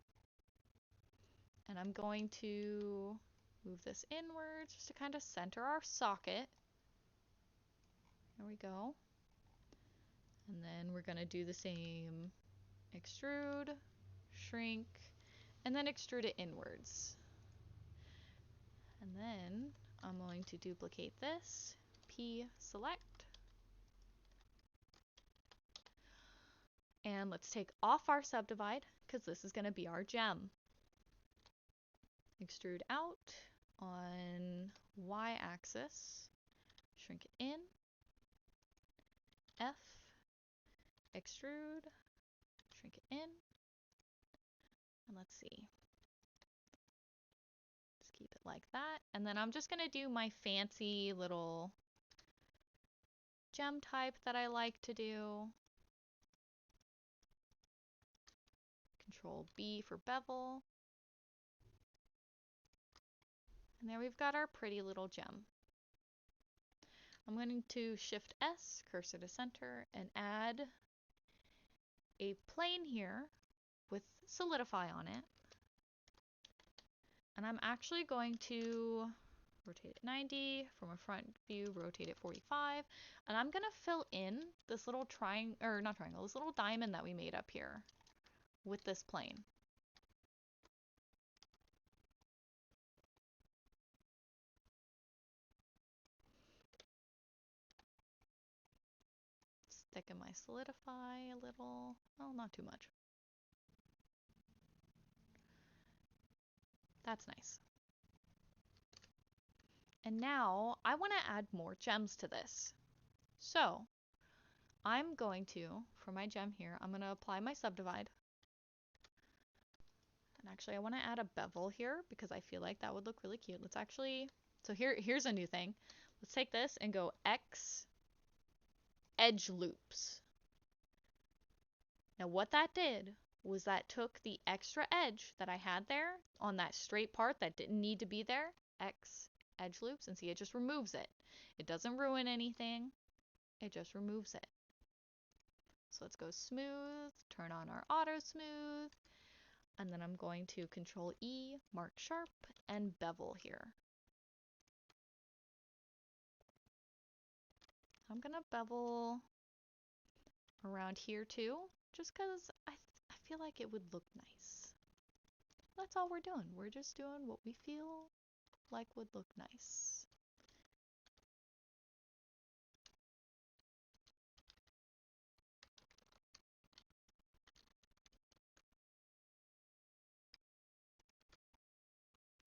And I'm going to move this inwards just to kind of center our socket. There we go. And then we're going to do the same extrude, shrink, and then extrude it inwards. And then I'm going to duplicate this, P select. And let's take off our subdivide because this is going to be our gem. Extrude out on Y axis, shrink it in, F, extrude, shrink it in, and let's see. Just keep it like that. And then I'm just going to do my fancy little gem type that I like to do. Control B for bevel. And there we've got our pretty little gem. I'm going to Shift S, cursor to center, and add a plane here with solidify on it. And I'm actually going to rotate it 90, from a front view, rotate it 45, and I'm gonna fill in this little this little diamond that we made up here with this plane. Stick in my solidify a little, well, not too much. That's nice. And now I want to add more gems to this. So I'm going to, for my gem here, I'm going to apply my subdivide. And actually I want to add a bevel here because I feel like that would look really cute. Let's actually, so here's a new thing. Let's take this and go X edge loops. Now what that did was that took the extra edge that I had there on that straight part that didn't need to be there, X edge loops, and see, it just removes it. It doesn't ruin anything, it just removes it. So let's go smooth, turn on our auto smooth, and then I'm going to Control E, mark sharp, and bevel here. I'm gonna bevel around here too, just because I feel like it would look nice. That's all we're doing. We're just doing what we feel like would look nice.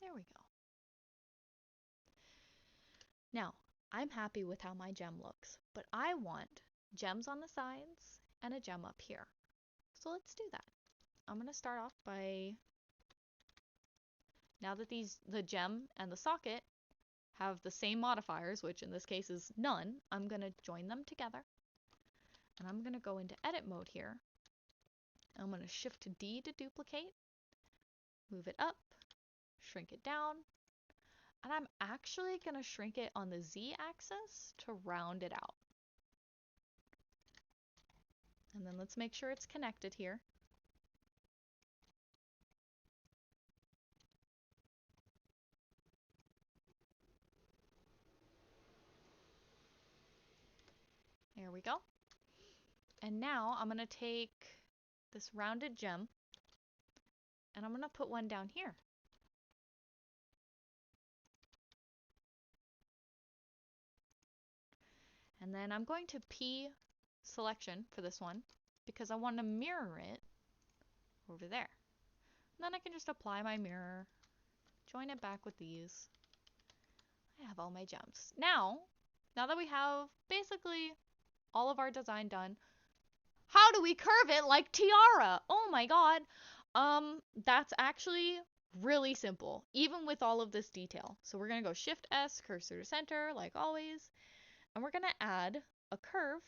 There we go. Now, I'm happy with how my gem looks, but I want gems on the sides and a gem up here. So let's do that. I'm going to start off by, now that the gem and the socket have the same modifiers, which in this case is none, I'm going to join them together. And I'm going to go into edit mode here. I'm going to shift D to duplicate, move it up, shrink it down, and I'm actually going to shrink it on the Z axis to round it out. And then let's make sure it's connected here. There we go. And now I'm going to take this rounded gem and I'm going to put one down here. And then I'm going to P selection for this one because I want to mirror it over there. And then I can just apply my mirror, join it back with these. I have all my gems. Now that we have basically all of our design done, how do we curve it like tiara? Oh my god. That's actually really simple, even with all of this detail. So we're going to go Shift S, cursor to center, like always. And we're going to add a curve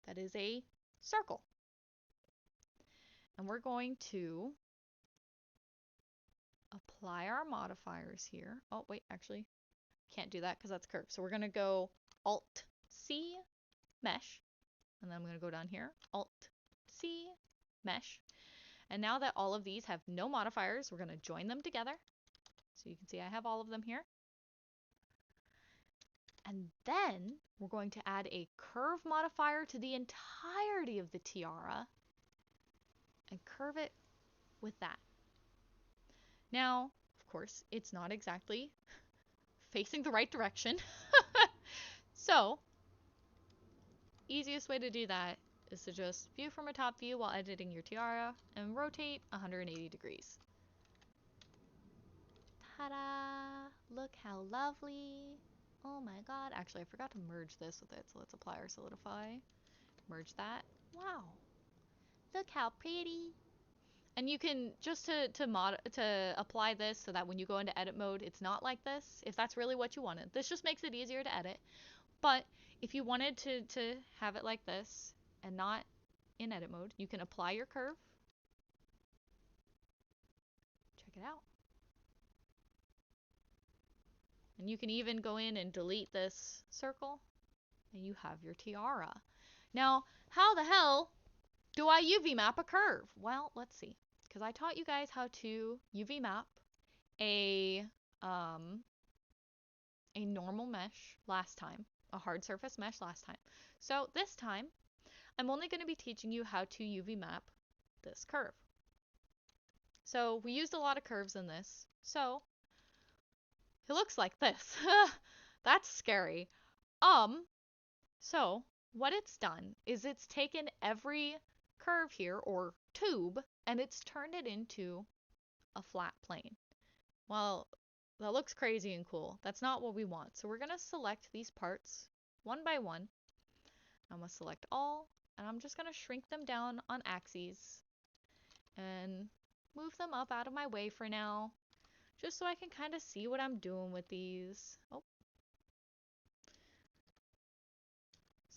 that is a circle. And we're going to apply our modifiers here. Oh, wait, actually, can't do that because that's curve. So we're going to go Alt-C, mesh. And then I'm going to go down here, Alt-C, mesh. And now that all of these have no modifiers, we're going to join them together. So you can see I have all of them here. And then we're going to add a curve modifier to the entirety of the tiara and curve it with that. Now, of course, it's not exactly facing the right direction. So, easiest way to do that is to just view from a top view while editing your tiara and rotate 180 degrees. Ta-da! Look how lovely. Oh my god. Actually, I forgot to merge this with it, so let's apply our solidify. Merge that. Wow. Look how pretty. And you can, just to apply this so that when you go into edit mode, it's not like this, if that's really what you wanted. This just makes it easier to edit. But if you wanted to have it like this and not in edit mode, you can apply your curve. Check it out. And you can even go in and delete this circle and you have your tiara. Now, how the hell do I UV map a curve? Well, let's see. Because I taught you guys how to UV map a normal mesh last time, a hard surface mesh last time. So this time, I'm only going to be teaching you how to UV map this curve. So we used a lot of curves in this. So it looks like this. That's scary. So what it's done is it's taken every curve here, or tube, and it's turned it into a flat plane. Well, that looks crazy and cool. That's not what we want. So we're going to select these parts one by one. I'm going to select all, and I'm just going to shrink them down on axes and move them up out of my way for now, just so I can kind of see what I'm doing with these. Oh.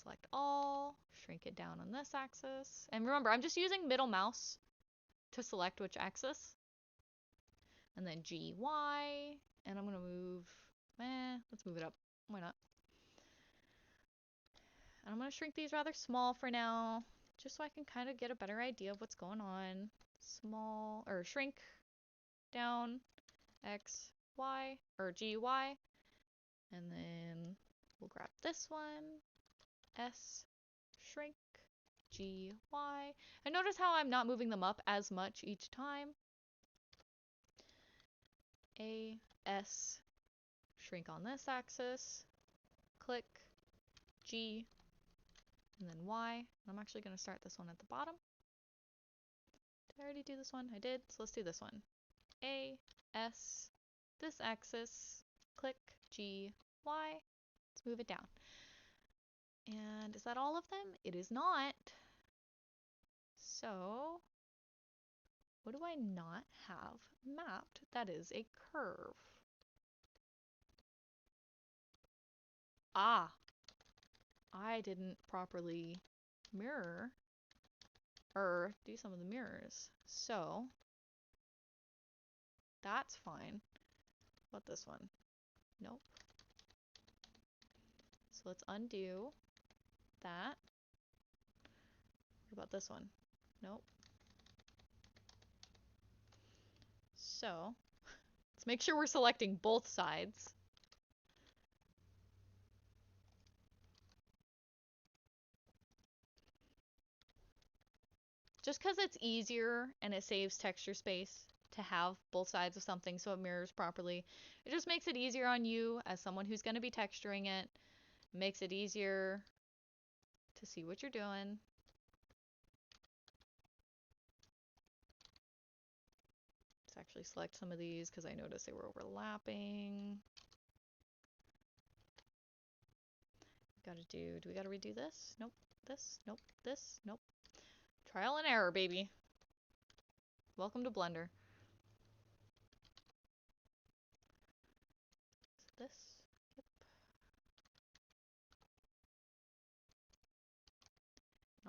Select all, shrink it down on this axis. And remember, I'm just using middle mouse to select which axis. And then G, Y, and I'm going to move, let's move it up. Why not? And I'm going to shrink these rather small for now, just so I can kind of get a better idea of what's going on. Small, or shrink down, X, Y, or G, Y. And then we'll grab this one, S, shrink, G, Y. And notice how I'm not moving them up as much each time. A, S, shrink on this axis, click, G, and then Y. I'm actually going to start this one at the bottom. Did I already do this one? I did, so let's do this one. A, S, this axis, click, G, Y. Let's move it down. And is that all of them? It is not. So, what do I not have mapped? That is a curve. Ah, I didn't properly mirror or do some of the mirrors. So, that's fine. What about this one? Nope. So let's undo that. What about this one? Nope. So, let's make sure we're selecting both sides. Just because it's easier and it saves texture space to have both sides of something so it mirrors properly. It just makes it easier on you as someone who's going to be texturing it. It makes it easier to see what you're doing. Let's actually select some of these because I noticed they were overlapping. Do we gotta redo this? Nope. This? Nope. This? Nope. Trial and error, baby. Welcome to Blender. This? Yep.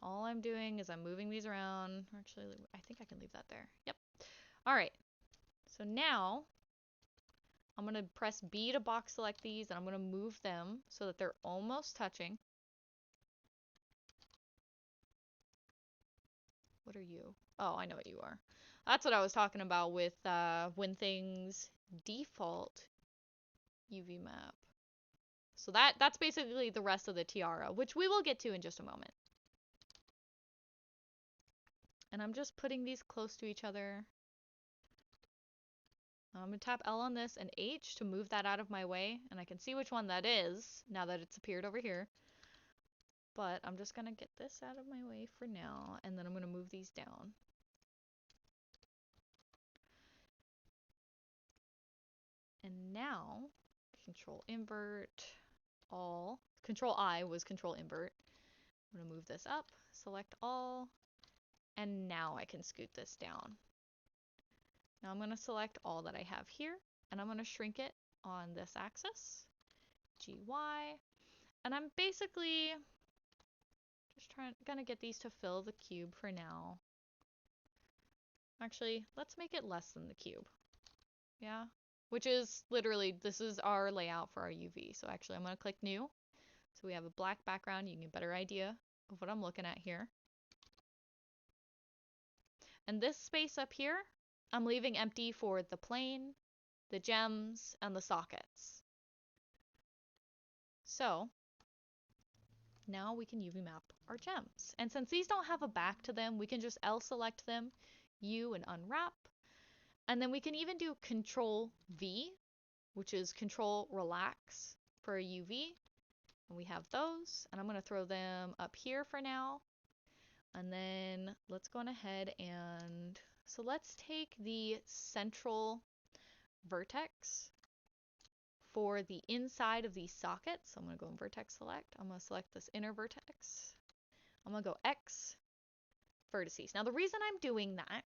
All I'm doing is I'm moving these around. Actually, I think I can leave that there. Yep. All right. So now I'm going to press B to box select these, and I'm going to move them so that they're almost touching. What are you? Oh, I know what you are. That's what I was talking about with when things default UV map. So that's basically the rest of the tiara, which we will get to in just a moment. And I'm just putting these close to each other. I'm going to tap L on this and H to move that out of my way, and I can see which one that is now that it's appeared over here. But I'm just going to get this out of my way for now, and then I'm going to move these down. And now, Control Invert, all. Control I was Control Invert. I'm going to move this up, select all, and now I can scoot this down. Now I'm going to select all that I have here, and I'm going to shrink it on this axis, GY, and I'm basically just gonna get these to fill the cube for now. Actually, let's make it less than the cube. Yeah, which is literally, this is our layout for our UV. So actually I'm gonna click new. So we have a black background. You can get a better idea of what I'm looking at here. And this space up here, I'm leaving empty for the plane, the gems, and the sockets. So now we can UV map our gems. And since these don't have a back to them, we can just L select them, U and unwrap. And then we can even do Control V, which is Control Relax for a UV. And we have those. And I'm going to throw them up here for now. And then let's go on ahead and, so let's take the central vertex for the inside of these sockets. So I'm going to go in vertex select. I'm going to select this inner vertex. I'm going to go X vertices. Now the reason I'm doing that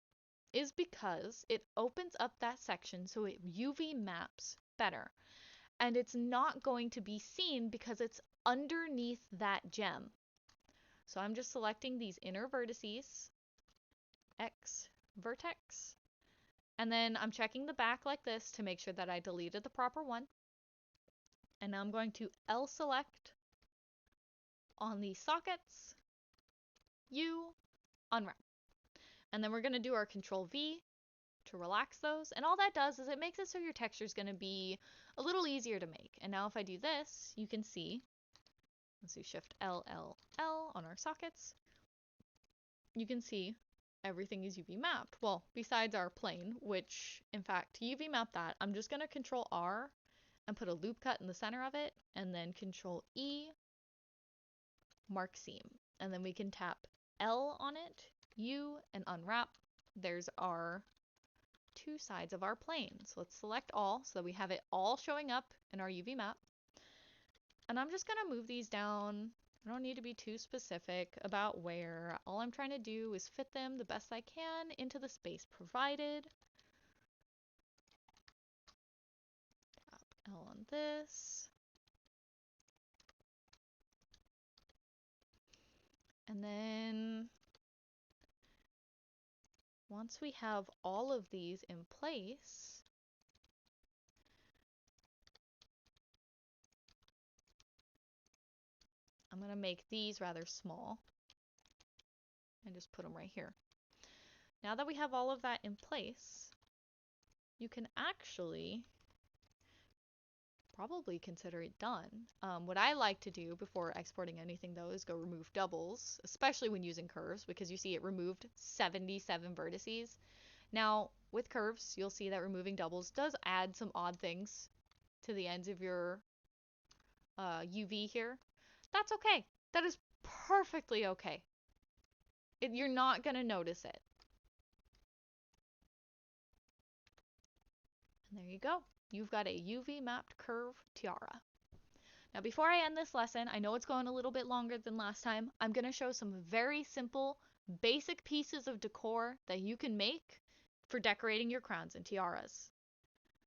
is because it opens up that section so it UV maps better. And it's not going to be seen because it's underneath that gem. So I'm just selecting these inner vertices, X vertex, and then I'm checking the back like this to make sure that I deleted the proper one. And now I'm going to L select on these sockets, U, unwrap. And then we're going to do our Control V to relax those. And all that does is it makes it so your texture is going to be a little easier to make. And now if I do this, you can see, Let's do Shift L, L, L on our sockets. You can see everything is UV mapped. Well, besides our plane, which, in fact, to UV map that, I'm just going to Control R and put a loop cut in the center of it, and then Control E, mark seam. And then we can tap L on it, U, and unwrap. There's our two sides of our plane. So let's select all so that we have it all showing up in our UV map. And I'm just going to move these down. I don't need to be too specific about where. All I'm trying to do is fit them the best I can into the space provided. Tap L on this. And then once we have all of these in place, I'm going to make these rather small and just put them right here. Now that we have all of that in place, you can actually probably consider it done. What I like to do before exporting anything though is go remove doubles, especially when using curves, because you see it removed 77 vertices. Now with curves, you'll see that removing doubles does add some odd things to the ends of your UV here. That's okay. That is perfectly okay. You're not going to notice it. And there you go. You've got a UV mapped curve tiara. Now before I end this lesson, I know it's going a little bit longer than last time. I'm going to show some very simple, basic pieces of decor that you can make for decorating your crowns and tiaras.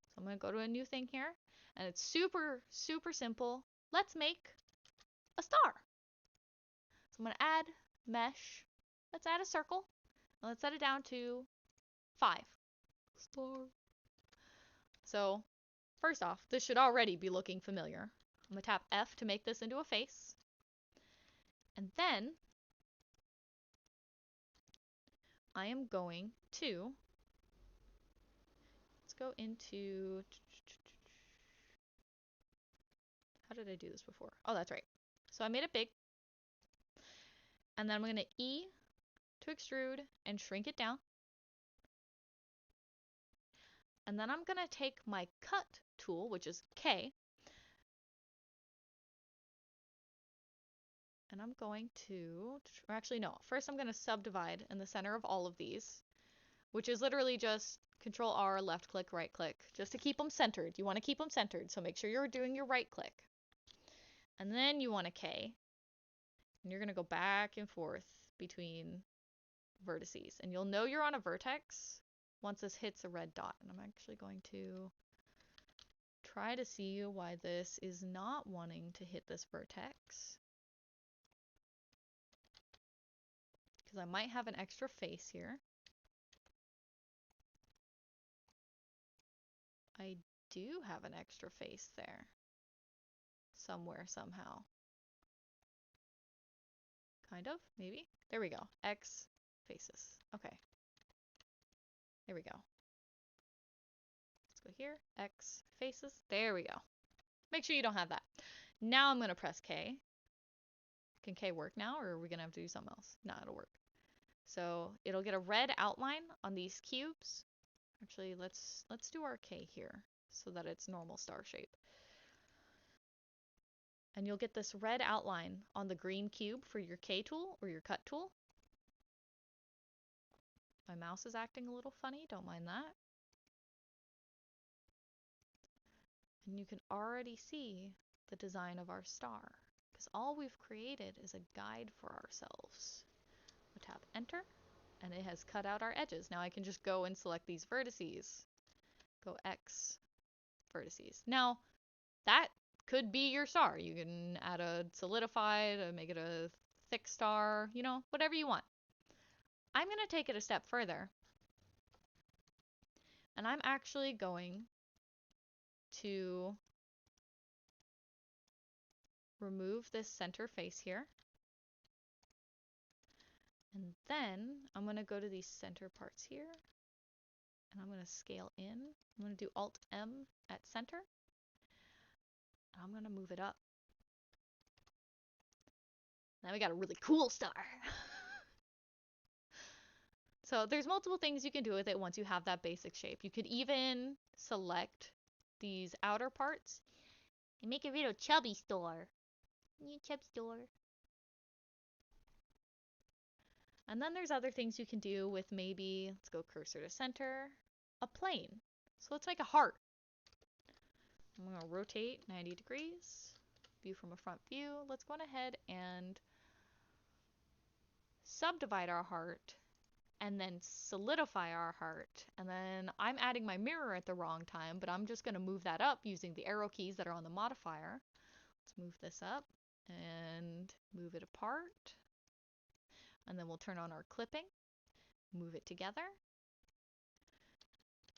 So I'm going to go to a new thing here, and it's super, super simple. Let's make a star. So I'm going to add mesh. Let's add a circle. And let's set it down to 5. Star. So first off, this should already be looking familiar. I'm going to tap F to make this into a face. And then I am going to, let's go into, how did I do this before? Oh, that's right. So I made it big. And then I'm going to E to extrude and shrink it down. And then I'm going to take my cut tool, which is K, and I'm going to, or actually no, first I'm going to subdivide in the center of all of these, which is literally just Control R, left click, right click, just to keep them centered. You want to keep them centered, so make sure you're doing your right click. And then you want a K, and you're going to go back and forth between vertices. And you'll know you're on a vertex once this hits a red dot. And I'm actually going to try to see why this is not wanting to hit this vertex. Because I might have an extra face here. I do have an extra face there. Somewhere, somehow. Kind of, maybe. There we go. X faces. Okay. There we go. Let's go here. X faces. There we go. Make sure you don't have that. Now I'm going to press K. Can K work now, or are we going to have to do something else? No, it'll work. So it'll get a red outline on these cubes. Actually, let's do our K here so that it's normal star shape. And you'll get this red outline on the green cube for your K tool or your cut tool. My mouse is acting a little funny, don't mind that. And you can already see the design of our star, because all we've created is a guide for ourselves. We'll tap enter, and it has cut out our edges. Now I can just go and select these vertices. Go X vertices. Now, that could be your star. You can add a solidified, make it a thick star, you know, whatever you want. I'm going to take it a step further. And I'm actually going to remove this center face here. And then I'm going to go to these center parts here. And I'm going to scale in. I'm going to do Alt M at center. I'm going to move it up. Now we got a really cool star. So there's multiple things you can do with it once you have that basic shape. You could even select these outer parts and make a little chubby star. Chubby star. And then there's other things you can do with maybe, let's go cursor to center, a plane. So let's make a heart. I'm going to rotate 90 degrees, view from a front view. Let's go on ahead and subdivide our heart and then solidify our heart. And then I'm adding my mirror at the wrong time, but I'm just going to move that up using the arrow keys that are on the modifier. Let's move this up and move it apart. And then we'll turn on our clipping, move it together.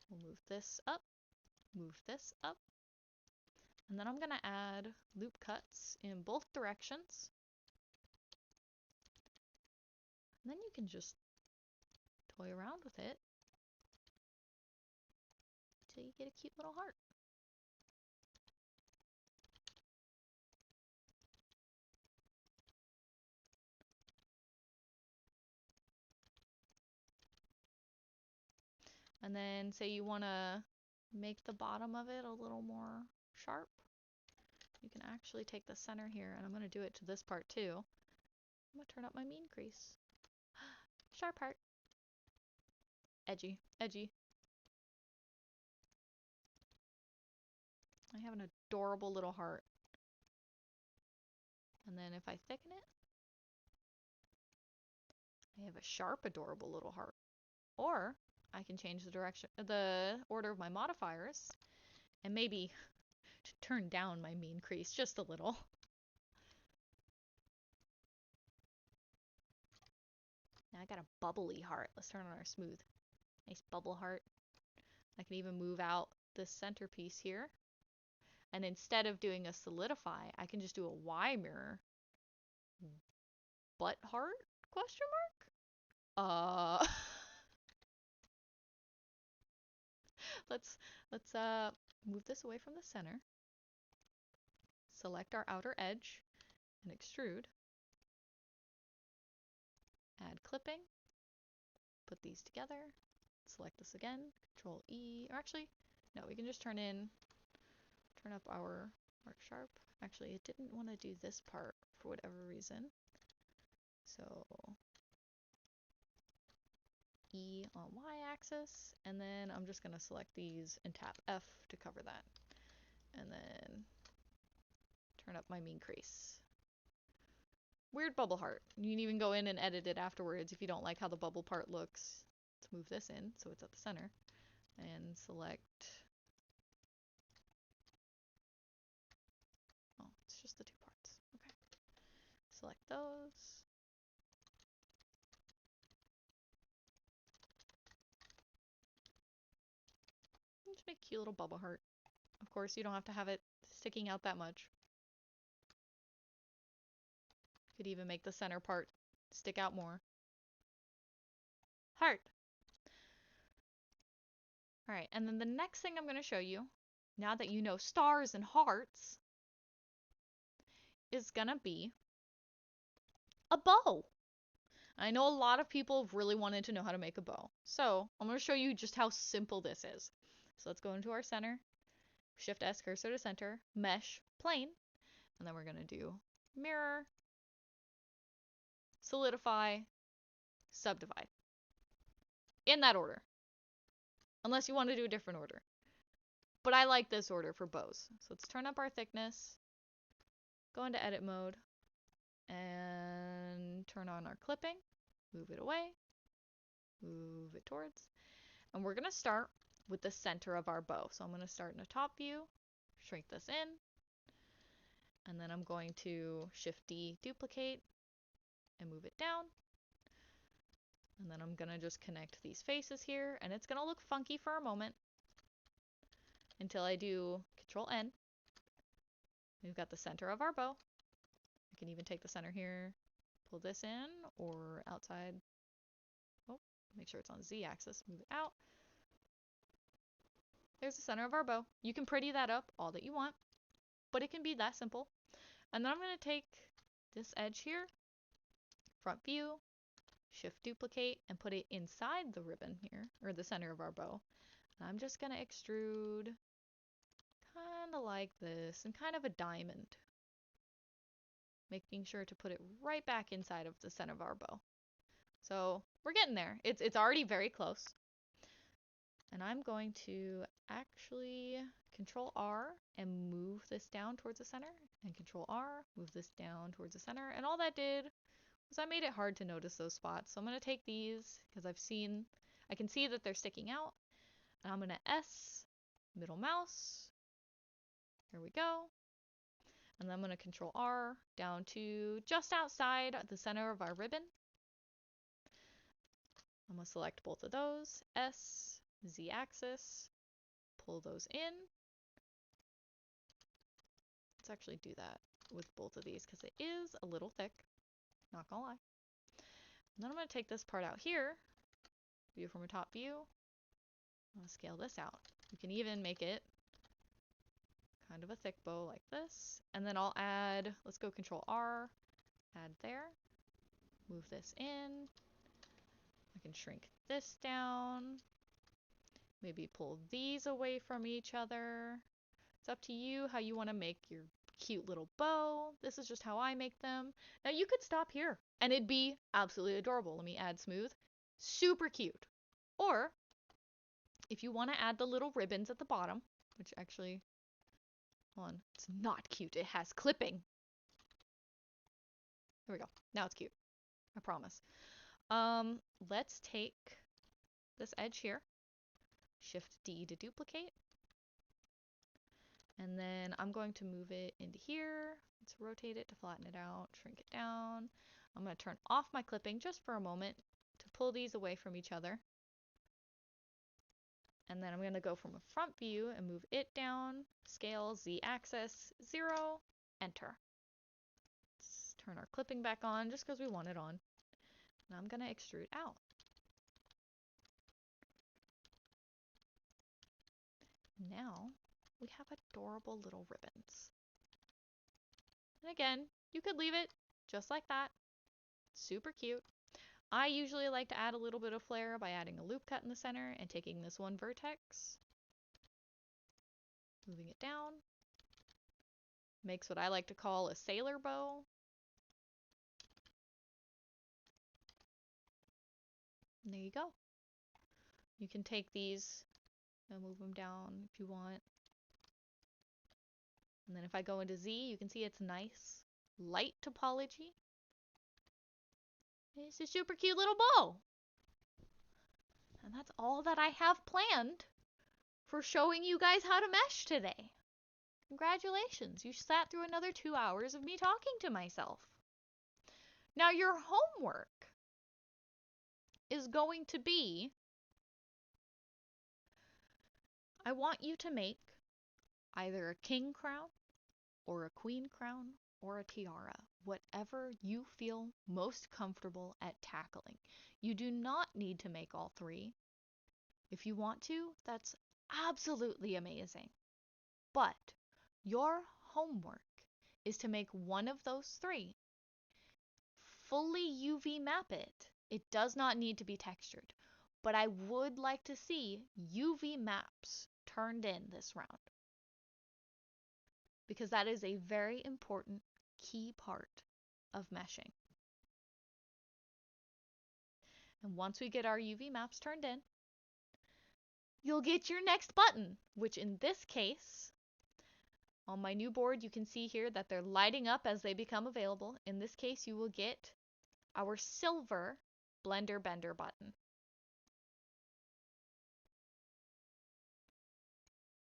We'll move this up, and then I'm going to add loop cuts in both directions. And then you can just toy around with it until you get a cute little heart. And then say you want to make the bottom of it a little more sharp. You can actually take the center here, and I'm going to do it to this part too. I'm going to turn up my mean crease. Sharp heart. Edgy, edgy. I have an adorable little heart. And then if I thicken it, I have a sharp, adorable little heart. Or I can change the order of my modifiers, and maybe turn down my mean crease just a little. Now I got a bubbly heart. Let's turn on our smooth. Nice bubble heart. I can even move out this centerpiece here. And instead of doing a solidify, I can just do a Y mirror. Butt heart? Question mark? Let's move this away from the center. Select our outer edge and extrude. Add clipping. Put these together. Select this again. Control E. Or actually, no, we can just turn up our mark sharp. Actually, it didn't want to do this part for whatever reason. So E on Y-axis, and then I'm just going to select these and tap F to cover that. And then turn up my mean crease. Weird bubble heart. You can even go in and edit it afterwards if you don't like how the bubble part looks. Let's move this in so it's at the center. And select... Oh, it's just the two parts. Okay. Select those. Just make a cute little bubble heart. Of course, you don't have to have it sticking out that much. Could even make the center part stick out more. Heart. Alright, and then the next thing I'm going to show you, now that you know stars and hearts, is going to be a bow. I know a lot of people have really wanted to know how to make a bow. So I'm going to show you just how simple this is. So let's go into our center, Shift S, cursor to center, mesh, plane, and then we're going to do mirror, solidify, subdivide. In that order. Unless you want to do a different order. But I like this order for bows. So let's turn up our thickness, go into edit mode, and turn on our clipping, move it away, move it towards, and we're going to start with the center of our bow. So I'm going to start in a top view, shrink this in, and then I'm going to Shift D, duplicate, and move it down. And then I'm going to just connect these faces here, and it's going to look funky for a moment until I do Control N. We've got the center of our bow. I can even take the center here, pull this in, or outside. Oh, make sure it's on Z axis, move it out. There's the center of our bow. You can pretty that up all that you want, but it can be that simple. And then I'm going to take this edge here, front view, shift duplicate, and put it inside the ribbon here, or the center of our bow. And I'm just gonna extrude kind of like this, and kind of a diamond. Making sure to put it right back inside of the center of our bow. So we're getting there. It's already very close. And I'm going to actually Control R and move this down towards the center, and Control R, move this down towards the center. And all that did was I made it hard to notice those spots. So I'm going to take these because I can see that they're sticking out. And I'm going to S, middle mouse. Here we go. And then I'm going to Control R down to just outside the center of our ribbon. I'm going to select both of those, S, Z axis, pull those in. Let's actually do that with both of these because it is a little thick, not gonna lie. And then I'm going to take this part out here, view from a top view. I'm going to scale this out. You can even make it kind of a thick bow like this. And then I'll add, let's go Control R, add there, move this in. I can shrink this down, maybe pull these away from each other. It's up to you how you want to make your cute little bow. This is just how I make them. Now you could stop here and it'd be absolutely adorable. Let me add smooth. Super cute. Or if you want to add the little ribbons at the bottom, which actually, hold on, it's not cute. It has clipping. There we go. Now it's cute. I promise. Let's take this edge here, Shift D to duplicate, and then I'm going to move it into here. Let's rotate it to flatten it out, shrink it down. I'm going to turn off my clipping just for a moment to pull these away from each other. And then I'm going to go from a front view and move it down, scale, Z axis, 0, enter. Let's turn our clipping back on just because we want it on. And I'm going to extrude out. Now we have adorable little ribbons. And again, you could leave it just like that. Super cute. I usually like to add a little bit of flair by adding a loop cut in the center and taking this one vertex, moving it down. Makes what I like to call a sailor bow. And there you go. You can take these and move them down if you want. And then if I go into Z, you can see it's nice, light topology. It's a super cute little bow. And that's all that I have planned for showing you guys how to mesh today. Congratulations, you sat through another 2 hours of me talking to myself. Now your homework is going to be, I want you to make either a king crown or a queen crown or a tiara, whatever you feel most comfortable at tackling. You do not need to make all three. If you want to, that's absolutely amazing. But your homework is to make one of those three. Fully UV map it. It does not need to be textured, but I would like to see UV maps turned in this round, because that is a very important key part of meshing. And once we get our UV maps turned in, you'll get your next button, which in this case, on my new board, you can see here that they're lighting up as they become available. In this case, you will get our silver Blender Bender button.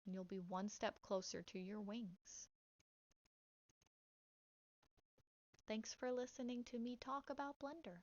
And you'll be one step closer to your wings. Thanks for listening to me talk about Blender.